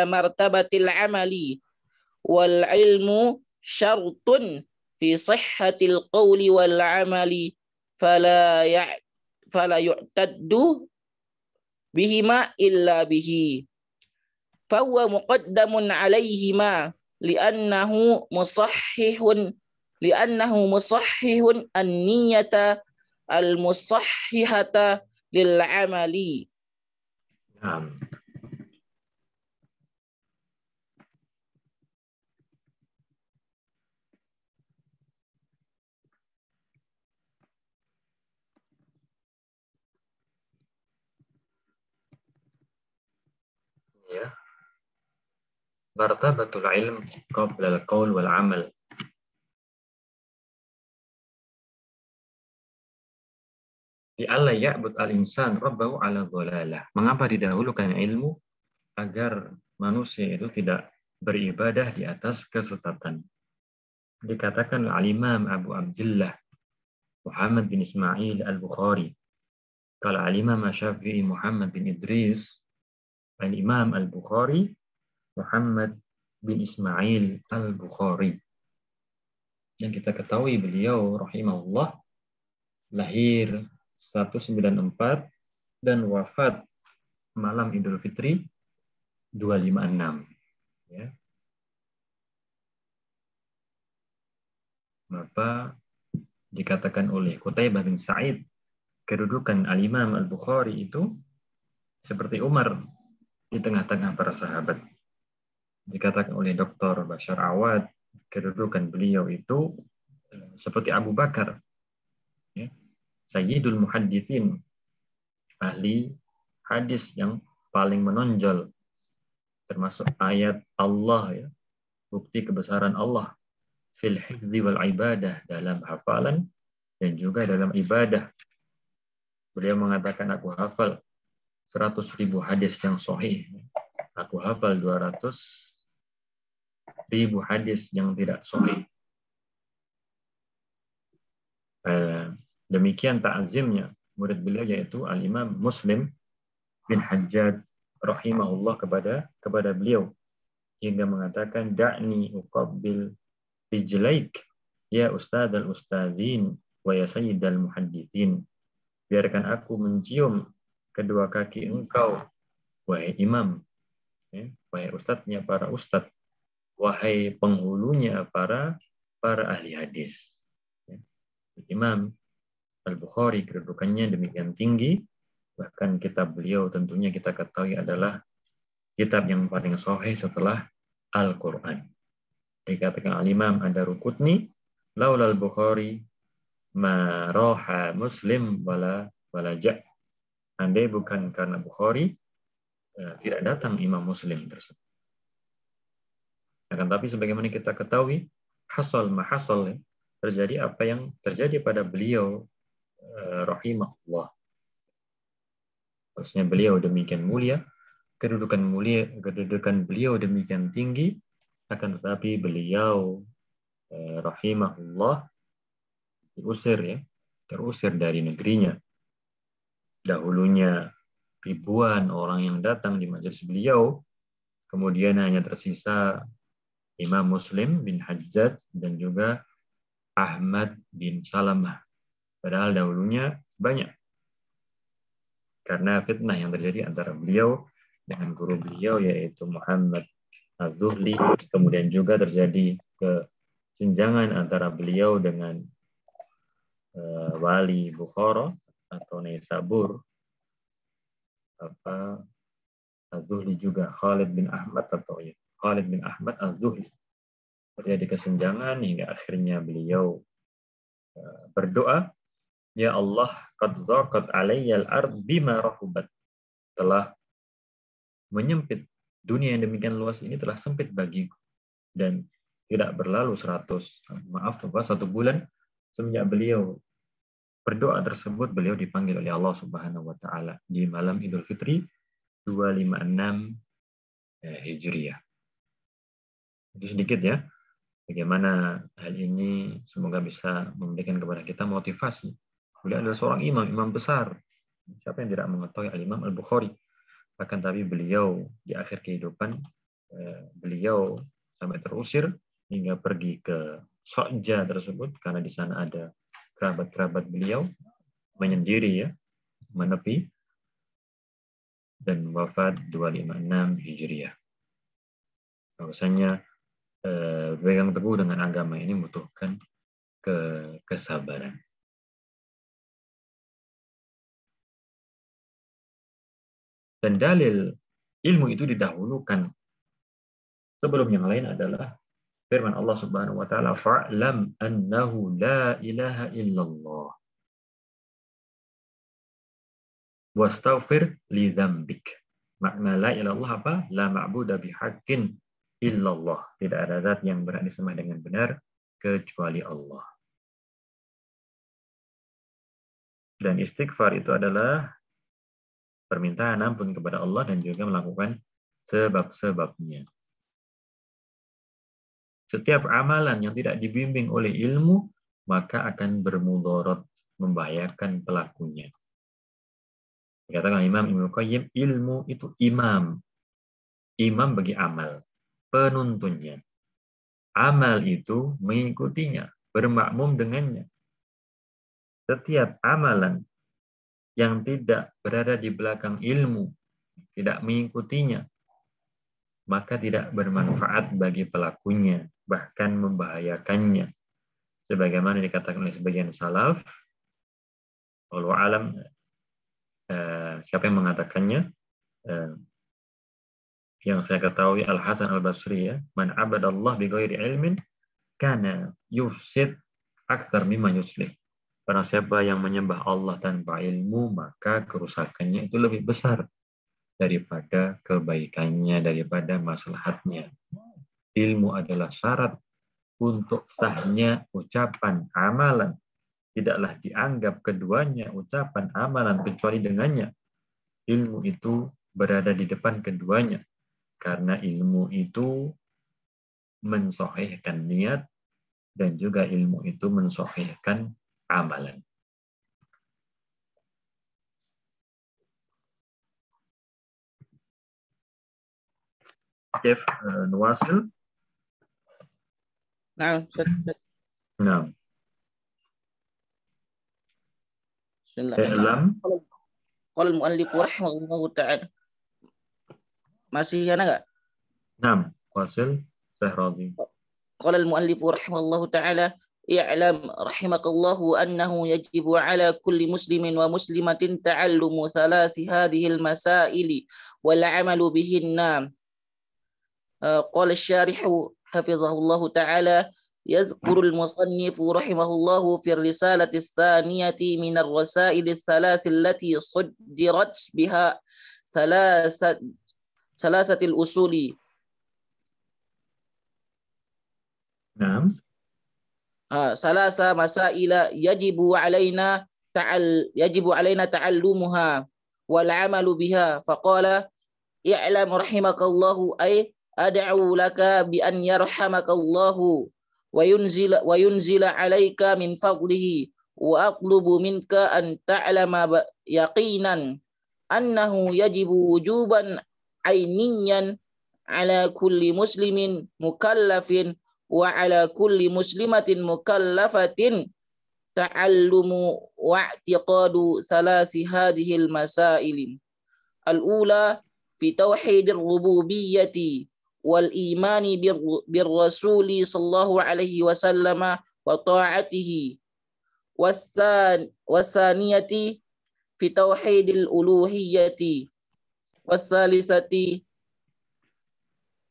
martabatil amali wal ilmu syartun fi sihhatil qawli wal amali fala yu'taddu bihima illa bihi fahuwa muqaddamun alaihima li'annahu musahhihun an-niyyata al-musahhihata lil amali. Ya. Martabatul ilm qabla al-qaul wal amal. Di alla ya'bud al-insan rabbahu ala dhalalah. Mengapa didahulukan ilmu? Agar manusia itu tidak beribadah di atas kesesatan. Dikatakan al-Imam Abu Abdullah Muhammad bin Ismail al-Bukhari. Kalau al-Imam Syafi'i Muhammad bin Idris, al-Imam al-Bukhari Muhammad bin Ismail al-Bukhari. Yang kita ketahui beliau rahimahullah lahir 194 dan wafat malam Idul Fitri 256. Ya. Maka dikatakan oleh Qutaibah bin Sa'id, kedudukan al-Imam al-Bukhari itu seperti Umar di tengah-tengah para sahabat. Dikatakan oleh Dr. Bashar Awad, kedudukan beliau itu seperti Abu Bakar, ya, Sayyidul Muhaddithin, ahli hadis yang paling menonjol, termasuk ayat Allah, ya, bukti kebesaran Allah fil hifdzi wal ibadah, dalam hafalan dan juga dalam ibadah. Beliau mengatakan, aku hafal 100.000 hadis yang sahih, aku hafal 200.000 hadis yang tidak sahih. Demikian ta'zimnya murid beliau, yaitu al-Imam Muslim bin Hajjaj rahimahullah kepada beliau, hingga mengatakan, da'ni uqabbil rijlaik ya ustadzal ustadzin wa ya sayyidal muhadditsin, biarkan aku mencium kedua kaki engkau, wahai imam, ya, wahai ustadznya para ustadz, wahai penghulunya para ahli hadis. Ya. Imam Al-Bukhari kedudukannya demikian tinggi, bahkan kitab beliau tentunya kita ketahui adalah kitab yang paling sahih setelah Al-Quran. Dikatakan Al-Imam Ad-Darqutni, laulal Bukhari ma roha Muslim wala ja'. Andai bukan karena Bukhari, tidak datang Imam Muslim tersebut. Akan tapi sebagaimana kita ketahui, hasal mahasal, terjadi apa yang terjadi pada beliau, rahimahullah. Maksudnya beliau demikian mulia, kedudukan beliau demikian tinggi, akan tetapi beliau rahimahullah terusir dari negerinya. Dahulunya ribuan orang yang datang di majelis beliau, kemudian hanya tersisa Imam Muslim bin Hajjaj dan juga Ahmad bin Salamah. Padahal dahulunya banyak. Karena fitnah yang terjadi antara beliau dengan guru beliau yaitu Muhammad Az-Zuhli, kemudian juga terjadi kesenjangan antara beliau dengan wali Bukhara atau Naisabur, Az-Zuhli juga Khalid bin Ahmad Az-Zuhli. Terjadi kesenjangan hingga akhirnya beliau berdoa, ya Allah, qad dhaqat alayya al-ard bima rahubat. Telah menyempit dunia yang demikian luas ini, telah sempit bagiku, dan tidak berlalu 1 bulan semenjak beliau berdoa tersebut, beliau dipanggil oleh Allah Subhanahu wa taala di malam Idul Fitri 256 Hijriah. Itu sedikit ya, bagaimana hal ini semoga bisa memberikan kepada kita motivasi. Beliau adalah seorang imam besar. Siapa yang tidak mengetahui Al-Imam Al-Bukhari? Bahkan tapi beliau di akhir kehidupan, beliau sampai terusir hingga pergi ke Sokja tersebut, karena di sana ada kerabat-kerabat beliau, menyendiri ya, menepi, dan wafat 256 Hijriah. Bahwasanya berpegang teguh dengan agama ini membutuhkan kesabaran. Dan dalil ilmu itu didahulukan sebelum yang lain adalah firman Allah Subhanahu wa taala, fa'lam annahu la ilaha illallah wastaghfir li dzambik. Makna la ilaha illallah apa? La ma'budu bihaqqin illallah. Tidak ada zat yang berhak disembah dengan benar kecuali Allah. Dan istighfar itu adalah permintaan ampun kepada Allah dan juga melakukan sebab-sebabnya. Setiap amalan yang tidak dibimbing oleh ilmu, maka akan bermudarat, membahayakan pelakunya. Dikatakan Imam Ibnu Qayyim, ilmu itu imam. Imam bagi amal, penuntunnya. Amal itu mengikutinya, bermakmum dengannya. Setiap amalan yang tidak berada di belakang ilmu, tidak mengikutinya, maka tidak bermanfaat bagi pelakunya, bahkan membahayakannya. Sebagaimana dikatakan oleh sebagian salaf, wallahu alam, siapa yang mengatakannya? Yang saya ketahui Al-Hasan Al-Basri, ya, man abadallah bi ghairi ilmin kana yufsid aktsar mimma yuslih. Barang siapa yang menyembah Allah tanpa ilmu, maka kerusakannya itu lebih besar daripada kebaikannya, daripada maslahatnya. Ilmu adalah syarat untuk sahnya ucapan amalan. Tidaklah dianggap keduanya ucapan amalan kecuali dengannya. Ilmu itu berada di depan keduanya. Karena ilmu itu mensahihkan niat dan juga ilmu itu mensahihkan amalan. Kif nuwasil? Nah, Nah. I'lam. Qala al-muallif rahimahullahu ta'ala. Masih ada enggak? Naam, wasil Sahrawi. Qala al-muallif rahimahullahu ta'ala i'lam rahimakallahu annahu yajibu ala kulli muslimin wa muslimatin ta'allumu thalathi hadhihi al-masaili wal 'amalu bihinna. Qala asy-syarihu hafizahullahu ta'ala يذكر المصنف رحمه الله في الرسالة الثانية من الرسائل الثلاث التي صدرت بها ثلاثة الأصول. نعم. ثلاث مسائل يجب علينا تعلمها والعمل بها. فقال اعلم رحمك الله أي أدعو لك بأن يرحمك الله وينزل عليك من فضله وأطلب منك أن تعلم يقينا أنه يجب وجوبا عينيا على كل مسلم مكلف وعلى كل مسلمة مكلفة تعلم واعتقاد ثلاث هذه المسائل. الأولى في توحيد الربوبية والإيمان بالرسول صلى الله عليه وسلم وطاعته، والثانية في توحيد الألوهية، والثالثة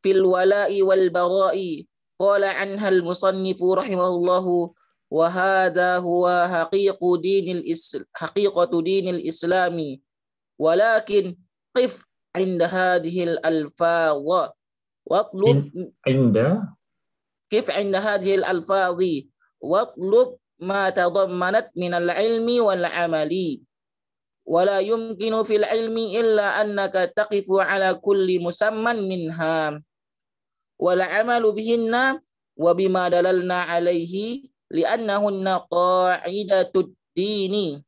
في الولاء والبراء. قال عنها المصنف رحمه الله وهذا هو حقيقة دين الإسلام، ولكن قف عند هذه الألفاظ واطلب كيف عند هذه الألفاظ واطلب ما تضمنت من العلم والعمل، ولا يمكن في العلم إلا أنك تقف على كل مسمى منها والعمل بهن وبما دللنا عليه لأنهن قاعدة الدين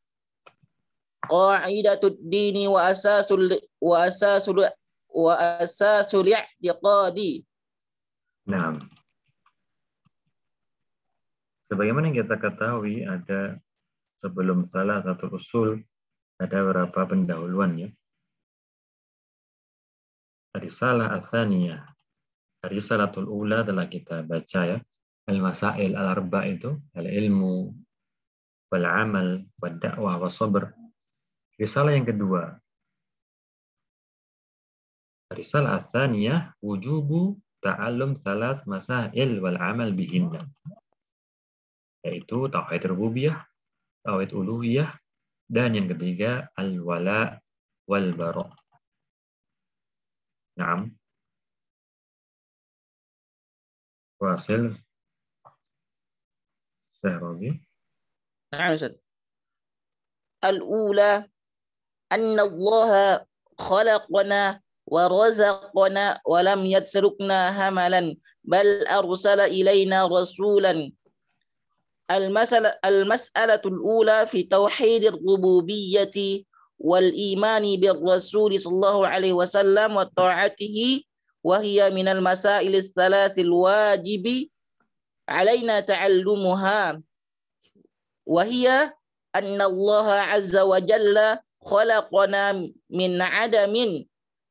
وأساس الاعتقاد. Nah, sebagaimana yang kita ketahui ada sebelum salah satu usul ada beberapa pendahuluan ya. Risalah Ats-Tsaniyah, Risalatul Ula telah kita baca ya. Al-Masail al-Arba itu al-ilmu wal-amal wad-da'wah was-sabr. Risalah yang kedua, Risalah Ats-Tsaniyah wujubu ta'allum thalath masail wal amal bihinna, yaitu tauhid rububiyah, tauhid uluhiyah, dan yang ketiga al-wala wal bara. Naam. Wasil Sahrawi. Naam Ustaz. Al-ula anna Allah khalaqana ورزقنا ولم يتركنا هملا بل أرسل إلينا رسولا. المسألة الأولى في توحيد الربوبية والإيمان بالرسول صلى الله عليه وسلم وطاعته، وهي من المسائل الثلاث الواجب علينا تعلمها، وهي أن الله عز وجل خلقنا من عدم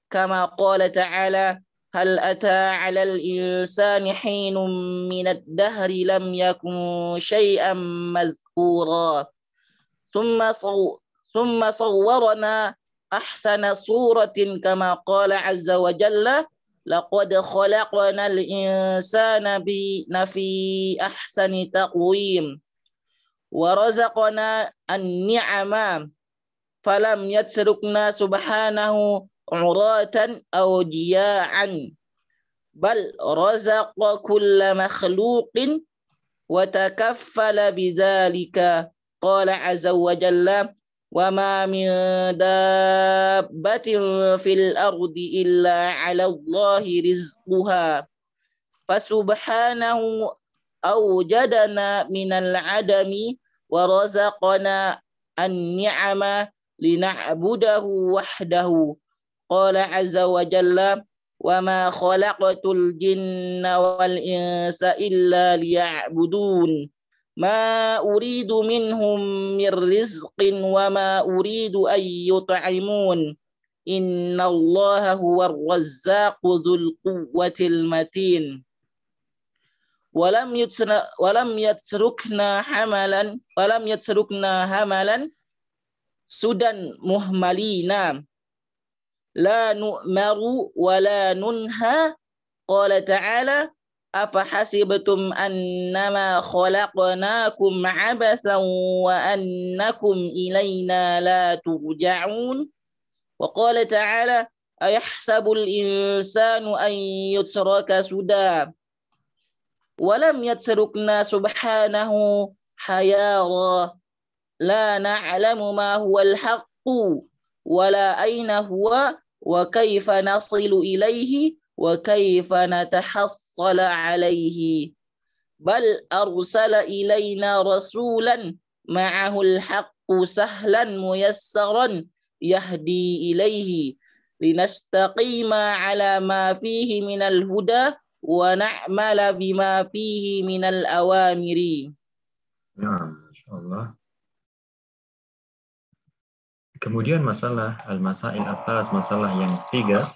كما قال تعالى هل أتى على الإنسان حين من الدهر لم يكن شيئا مذكورا. ثم صورنا أحسن صورة كما قال عز وجل لقد خلقنا الإنسان في أحسن تقويم، ورزقنا النعم فلم يتركنا سبحانه عراة أو جياعا، بل رزق كل مخلوق وتكفل بذلك. قال عز وجل وما من دابة في الأرض إلا على الله رزقها، فسبحانه أوجدنا من العدم ورزقنا النعم لنعبده وحده. قال عز وجل وما خلقت الجن والإنس إلا ليعبدون. ما أريد منهم من رزق وما أريد أن يطعمون إن الله هو الرزاق ذو القوة المتين ولم يتركنا حملا سدى مهملين لا نؤمر ولا ننهى قال تعالى أفحسبتم أنما خلقناكم عبثا وأنكم إلينا لا ترجعون وقال تعالى أيحسب الإنسان أن يترك سدى ولم يتركنا سبحانه حيارى لا نعلم ما هو الحق ولا أين هو وكيف نصل إليه وكيف نتحصل عليه بل أرسل إلينا رسولا معه الحق سهلا ميسرا يهدي إليه لنستقيم على ما فيه من الهدى ونعمل بما فيه من الأوامر. Ya, Masya Allah. Kemudian masalah al-masail atas, masalah yang ketiga.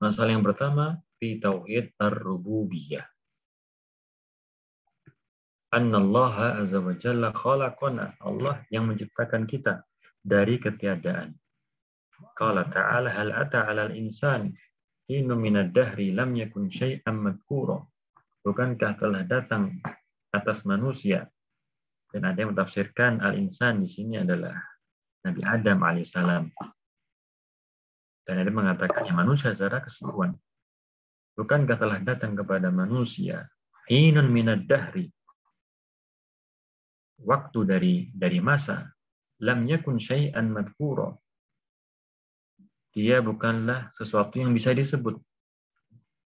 Masalah yang pertama, fi tauhid ar-rububiyah. Annallaha azza wa jalla khalaqana. Allah yang menciptakan kita dari ketiadaan. Qala ta'ala hal ata 'alal insan hinu minad dahri lam yakun syai'an madhkura. Bukankah telah datang atas manusia, dan ada yang mentafsirkan al-insan di sini adalah Nabi Adam alaihissalam. Dan ada yang mengatakan manusia secara keseluruhan. Bukankah telah datang kepada manusia hinun minad dahri, waktu dari masa, lam yakun syai'an madhkura. Dia bukanlah sesuatu yang bisa disebut.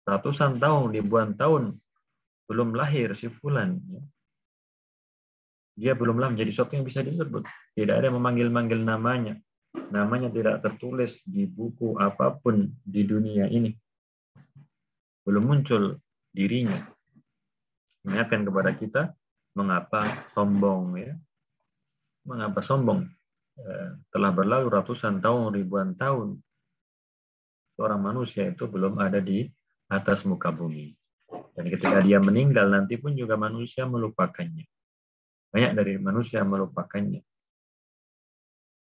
Ratusan tahun, ribuan tahun belum lahir si fulan. Dia belumlah menjadi sesuatu yang bisa disebut. Tidak ada yang memanggil-manggil namanya. Namanya tidak tertulis di buku apapun di dunia ini. Belum muncul dirinya. Ingatkan kepada kita, mengapa sombong, ya? Mengapa sombong? Telah berlalu ratusan tahun, ribuan tahun. Seorang manusia itu belum ada di atas muka bumi. Dan ketika dia meninggal nanti pun juga manusia melupakannya. Banyak dari manusia melupakannya.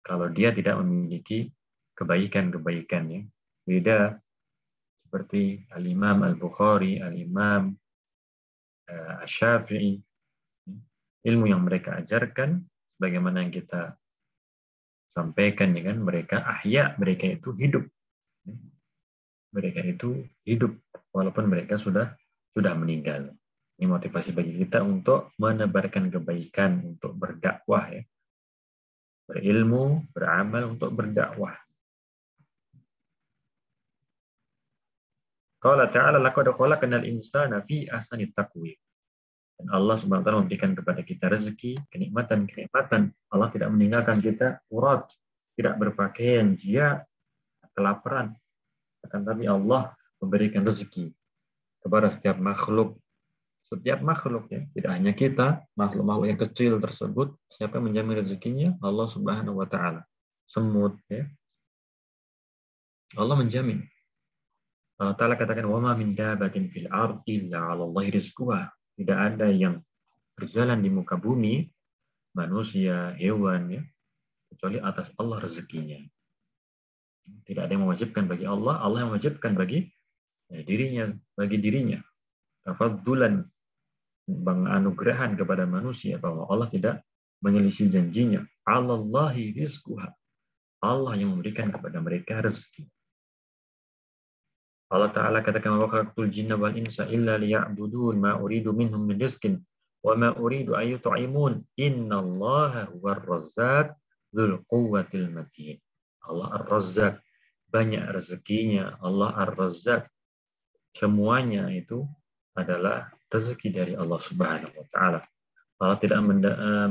Kalau dia tidak memiliki kebaikan-kebaikan, ya. Beda seperti Al-Imam Al-Bukhari, Al-Imam Asy-Syafi'i. Ilmu yang mereka ajarkan, bagaimana yang kita sampaikan dengan mereka ahya, mereka itu hidup. Mereka itu hidup walaupun mereka sudah meninggal. Ini motivasi bagi kita untuk menebarkan kebaikan, untuk berdakwah, ya. Berilmu, beramal untuk berdakwah. Qala ta'ala laqad khalaqnal insana fi ahsani taqwim. Dan Allah Subhanahu wa taala memberikan kepada kita rezeki, kenikmatan-kenikmatan. Allah tidak meninggalkan kita urat, tidak berpakaian, dia kelaparan. Akan tapi Allah memberikan rezeki kepada setiap makhluk. Setiap makhluk, ya, tidak hanya kita, makhluk-makhluk yang kecil tersebut, siapa yang menjamin rezekinya? Allah Subhanahu wa taala. Semut, ya. Allah menjamin. Allah Ta'ala katakan, "Wa ma min dabatin fil ardi illa 'ala Allahi rizquha." Tidak ada yang berjalan di muka bumi, manusia, hewan, ya, kecuali atas Allah rezekinya. Tidak ada yang mewajibkan bagi Allah, Allah yang mewajibkan bagi dirinya. Tafaddulan, penganugerahan kepada manusia bahwa Allah tidak menyelisih janjinya. 'Ala Allahi rizquha. Allah yang memberikan kepada mereka rezeki. Allah Ta'ala katakan, wa khalaqtul jinna wal insa illa liya'budun ma uridu minhum min rizqin wa ma uridu an yut'imun innallaha huwar razzaq dzul quwwatil matin. Allah Ar-Razzaq, banyak rezekinya. Allah Ar-Razzaq, semuanya itu adalah rezeki dari Allah Subhanahu wa taala. Allah tidak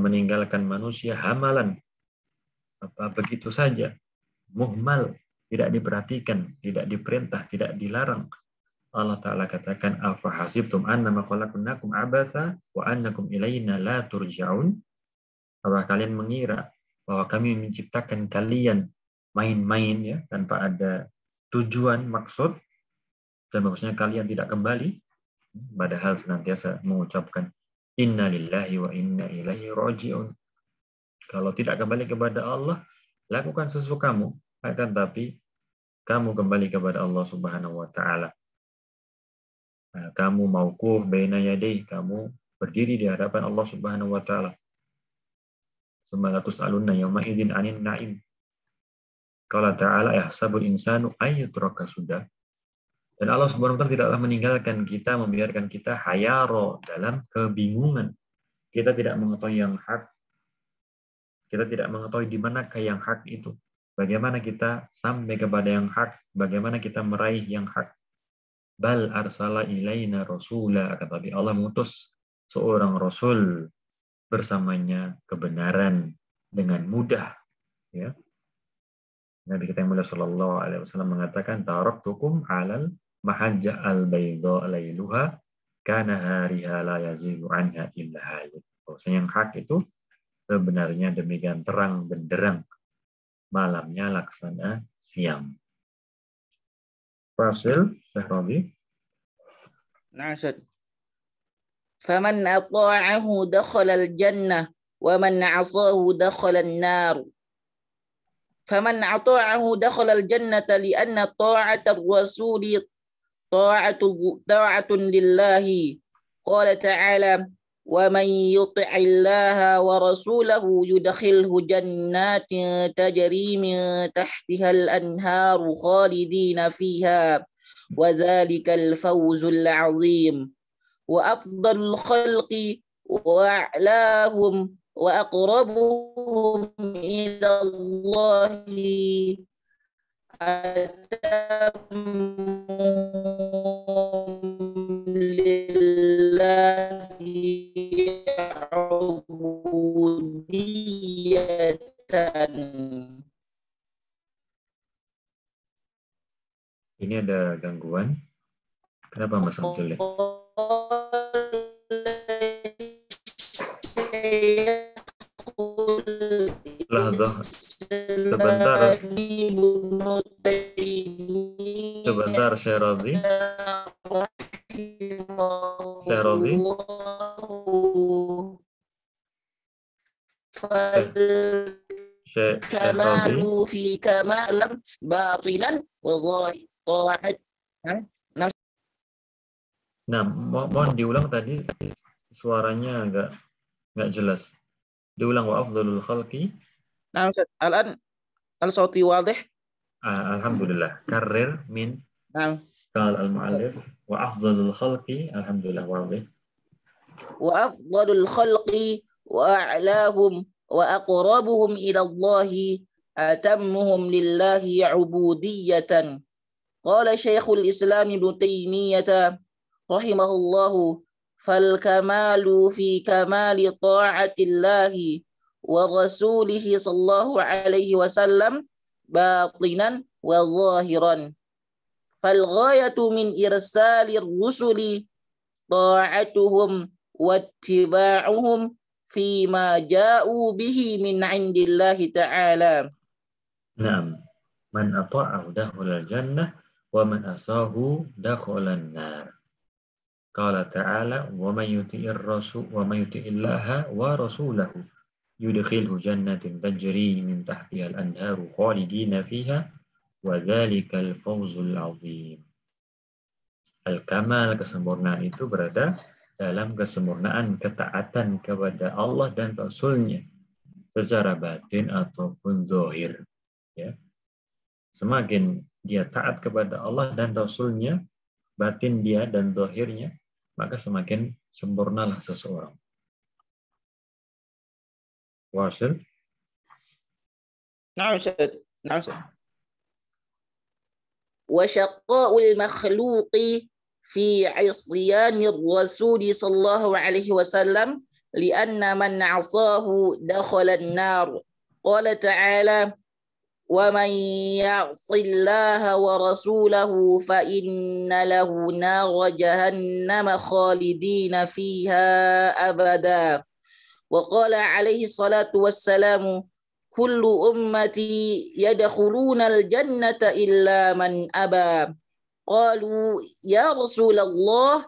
meninggalkan manusia hamalan, begitu saja, muhmal, tidak diperhatikan, tidak diperintah, tidak dilarang. Allah Ta'ala katakan, afahasibtum annama khalaqnakum abatha wa annakum ilaina la turja'un. Apakah kalian mengira bahwa kami menciptakan kalian main-main ya, tanpa ada tujuan, maksud, dan maksudnya kalian tidak kembali, padahal senantiasa mengucapkan inna lillahi wa inna ilaihi raji'un. Kalau tidak kembali kepada Allah, lakukan sesukamu, akan tapi kamu kembali kepada Allah Subhanahu wa taala. Kamu mauquf baina yadayhi, kamu berdiri di hadapan Allah Subhanahu wa taala. Summa tus'alunna yawma idzin 'anil na'im. Qala ta'ala yahsabul insanu ayyutraka sudah. Dan Allah Subhanahu wa taala tidaklah meninggalkan kita, membiarkan kita hayaro, dalam kebingungan. Kita tidak mengetahui yang hak. Kita tidak mengetahui di manakah yang hak itu. Bagaimana kita sampai kepada yang hak, bagaimana kita meraih yang hak. Bal arsala ilaina rasula, tapi Allah mengutus seorang rasul bersamanya kebenaran dengan mudah, ya. Nabi kita yang mulia sallallahu alaihi wasallam mengatakan, taraktukum 'alal mahajja al-bayda lailuha kana hariha la yazigu anha illa halik. Bahwasanya yang hak itu sebenarnya demikian terang benderang, malamnya laksana siang. Fasil Syekh Rabi. Nah, فمن أطاعه دخل الجنة ومن عصاه دخل النار. فمن أطاعه دخل الجنة لأن طاعة الرسول طاعة لله. قال تعالى ومن يطع الله ورسوله يدخله جنات تجري من تحتها الأنهار خالدين فيها وذلك الفوز العظيم. وأفضل الخلق وأعلاهم وأقربهم إلى الله أتمهم لله عبودية. Ini ada gangguan. Kenapa Mas Abdul? Lahzah. Sebentar Syekh Razi. Syekh Razi. Kamalu fi kamalan batinan wa dhahir. Nah, mohon diulang tadi, suaranya enggak jelas. Diulang, wa afdhalul khalqi. Nah, Al-an al-sauti wadih. Alhamdulillah. Karrir min. Nah. Qal al-mu'allif wa afdhalul khalqi, alhamdulillah wadih. Wa afdhalul khalqi wa a'lahum wa aqrabuhum ila Allah atammuhum lillahi 'ubudiyatan. Qala Syekhul Islam Ibnu Taimiyah rahimahullahu fal kamalu fi kamali ta'atillahi wa rasulihi sallallahu alaihi wasallam batinan wa zahiran. Fal ghayatu min irsalir rusuli ta'atuhum wattiba'uhum fima ja'u bihi min 'indillahi ta'ala. Naam. Man ata'ahu dakhala jannah wa man asahu dakhala an-nar. Qala ta'ala wa man yuti'ir rasul wa man yuti'illaha wa rasulahu yudkhilhu jannatin tajri min tahtiha al-anharu khalidina fiha wa dzalikal fawzul 'azim. Al-kamal, kesempurnaan itu berada dalam kesempurnaan ketaatan kepada Allah dan Rasul-Nya secara batin ataupun zahir, ya. Semakin dia taat kepada Allah dan Rasul-Nya, batin dia dan zahirnya, maka semakin sempurnalah seseorang. Wasil. Na'am Ustaz. Na'am Ustaz. Wa syaqqa'ul makhluqi fi 'isyanir Rasul sallallahu alaihi wasallam li'anna man 'asahu dakhala an-nar. Qala ta'ala ومن يعص الله ورسوله فإن له نار جهنم خالدين فيها أبدا وقال عليه الصلاة والسلام كل أمتي يدخلون الجنة إلا من أبى قالوا يا رسول الله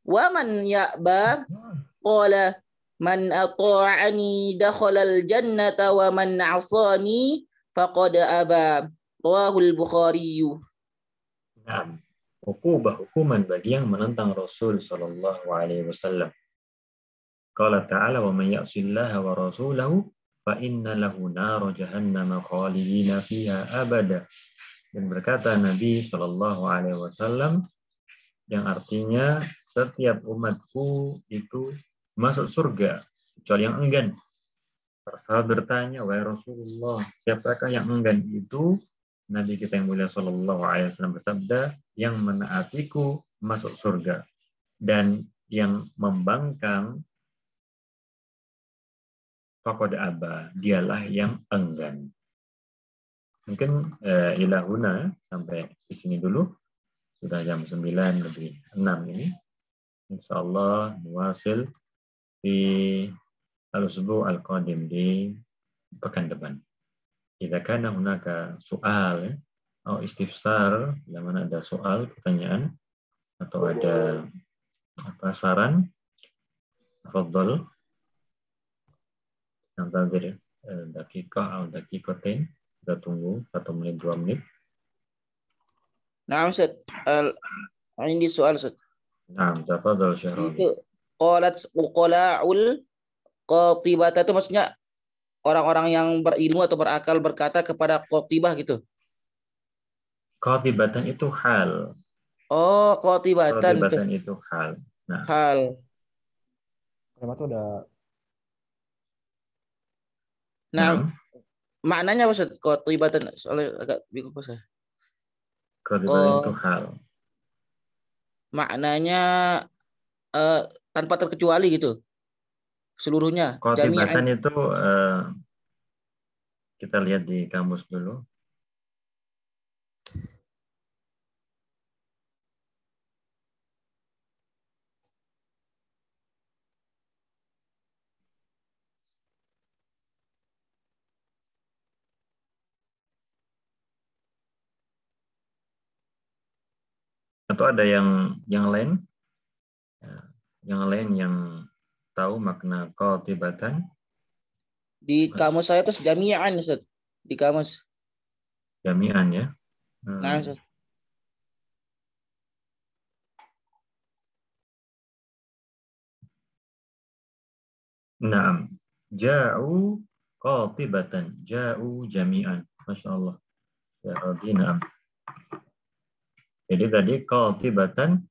ومن يأبى قال من أطاعني دخل الجنة ومن عصاني فقد أبى رواه البخاري. Nah, hukuman bagi yang menentang Rasul sallallahu alaihi wasallam. Qala ta'ala wa man ya'sillaha wa rasulahu fa inna lahu nar jahannam khalidina fiha abada. Dan berkata Nabi sallallahu alaihi wasallam yang artinya setiap umatku itu masuk surga kecuali yang enggan. Para sahabat bertanya, wahai Rasulullah, siapakah yang enggan itu? Nabi kita yang mulia sallallahu alaihi wasallam bersabda, yang menaatiku masuk surga dan yang membangkang faqad aba, dialah yang enggan. Mungkin ilahuna sampai di sini dulu. Sudah jam 9:06 ini. Insyaallah nuwasil di al-usbu' al-qadim di pekan depan. Jika kana hunaka soal atau istifsar, bila mana ada soal, pertanyaan atau ada saran, tafadhol. Yang tadi dakikah atau dakikotain, kita tunggu 1 menit 2 menit. Nah, Ustaz, ini soal Ustaz. Nah, tafadhol Syekh Rabi. Itu qalat uqala'ul qatibah itu maksudnya orang-orang yang berilmu atau berakal berkata kepada qatibah gitu. Qatibatan itu hal. Oh, qatibatan itu hal. Nah, hal. Kalimat itu udah. Nah, maknanya apa Ustaz? Qatibatan soalnya agak bingung saya. Qatibatan itu hal. Maknanya tanpa terkecuali gitu. Seluruhnya. Qatibatan itu kita lihat di kamus dulu. Atau ada yang lain? Yang lain yang tahu makna qatibatan? Di kamus saya terus jami'an Ustaz. Di kamus. Jami'an ya. Nah, Ustaz. Naam. Ja'u qatibatan. Ja'u jami'an. Masya Allah. Ya Rabbi, naam. Jadi tadi qatibatan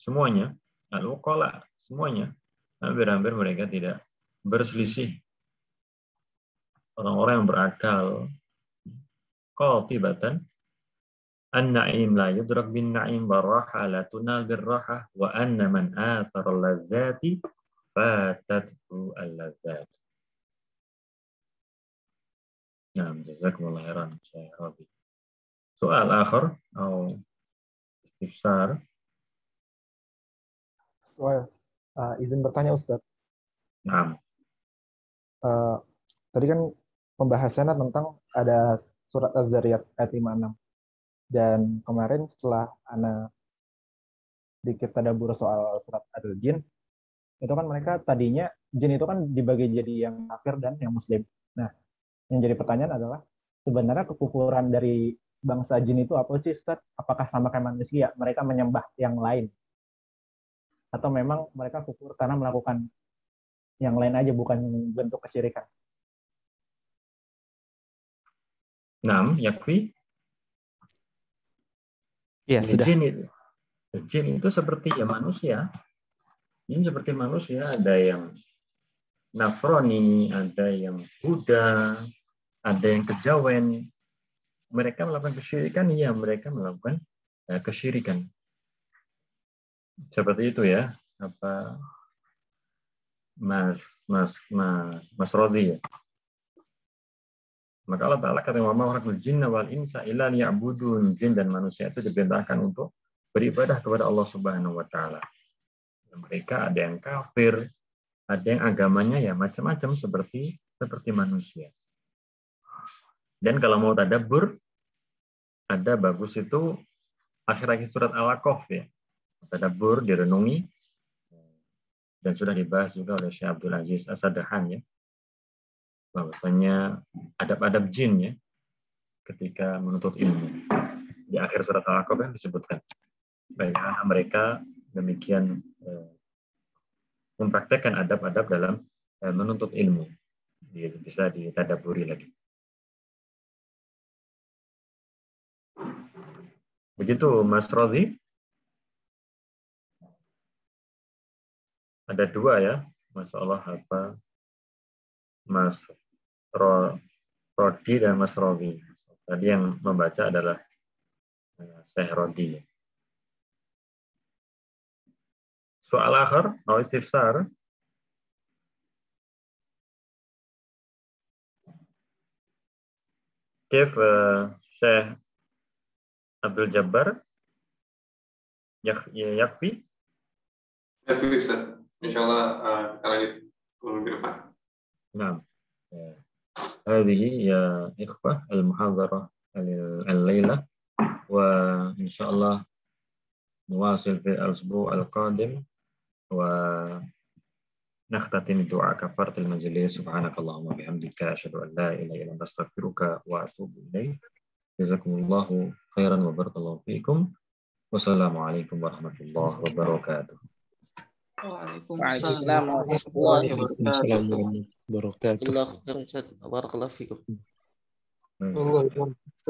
semuanya. Al-uqala semuanya. Hampir-hampir mereka tidak berselisih. Orang-orang yang berakal. Qatibatan. An-na'im la yudrak bin na'im barraha la tunal birraha wa anna man athara al-lazzati fatathu al-lazzat. Nah, jazakumullah khairan Syekh Rabi. Soal akhir atau istifsar. Soal izin bertanya Ustaz. Nah. Tadi kan pembahasannya tentang ada surat Az-Zariyat ayat 56. Dan kemarin setelah Ana dikit tadabbur soal surat Al-Jin, itu kan mereka tadinya jin itu kan dibagi jadi yang kafir dan yang muslim. Nah, yang jadi pertanyaan adalah sebenarnya kekufuran dari bangsa jin itu apa sih Ustaz? Apakah sama kayak manusia? Mereka menyembah yang lain? Atau memang mereka kufur karena melakukan yang lain aja, bukan bentuk kesyirikan? Naam, yakfi. Iya, sudah. Jin itu seperti ya manusia. Jin seperti manusia, ada yang Nasrani, ada yang Buddha, ada yang kejawen. Mereka melakukan kesyirikan, ya mereka melakukan kesyirikan. Seperti itu ya, apa Mas Rodi ya. Maka Allah Ta'ala kata, wa ma khalaqtul jinna wal insa illa liya'budun. Jin dan manusia itu diperintahkan untuk beribadah kepada Allah Subhanahu wa taala. Mereka ada yang kafir, ada yang agamanya ya macam-macam seperti manusia. Dan kalau mau tadabbur, ada bagus itu akhir-akhir surat Al-Aqaf ya. Tadabbur, direnungi, dan sudah dibahas juga oleh Syekh Abdul Aziz As-Sadahan ya. Bahwasanya adab-adab jin ya ketika menuntut ilmu. Di akhir surat Al-Aqaf yang disebutkan bagaimana mereka demikian mempraktekkan adab-adab dalam menuntut ilmu. Bisa ditadaburi lagi. Begitu Mas Rodhi. Ada dua ya, Masya Allah apa Mas Rodi dan Mas Robi. Tadi yang membaca adalah Syekh Rodi. Soal akhir, atau istifsar. Kif Syekh Abdul Jabbar yakfi? Yakfi Ustaz. Insyaallah kita lanjut ke depan. Nah. هذه يا إخوة المحاضرة الليلة وإن شاء الله نواصل في الأسبوع القادم ونختتم دعاء كفارة المجلس. سبحانك اللهم وبحمدك أشهد أن لا إله إلا أنت أستغفرك وأتوب إليك. جزاكم الله خيرا وبارك الله فيكم والسلام عليكم ورحمة الله وبركاته. Waalaikumsalam warahmatullahi wabarakatuh. Barakatuh. Barakallahu fikum.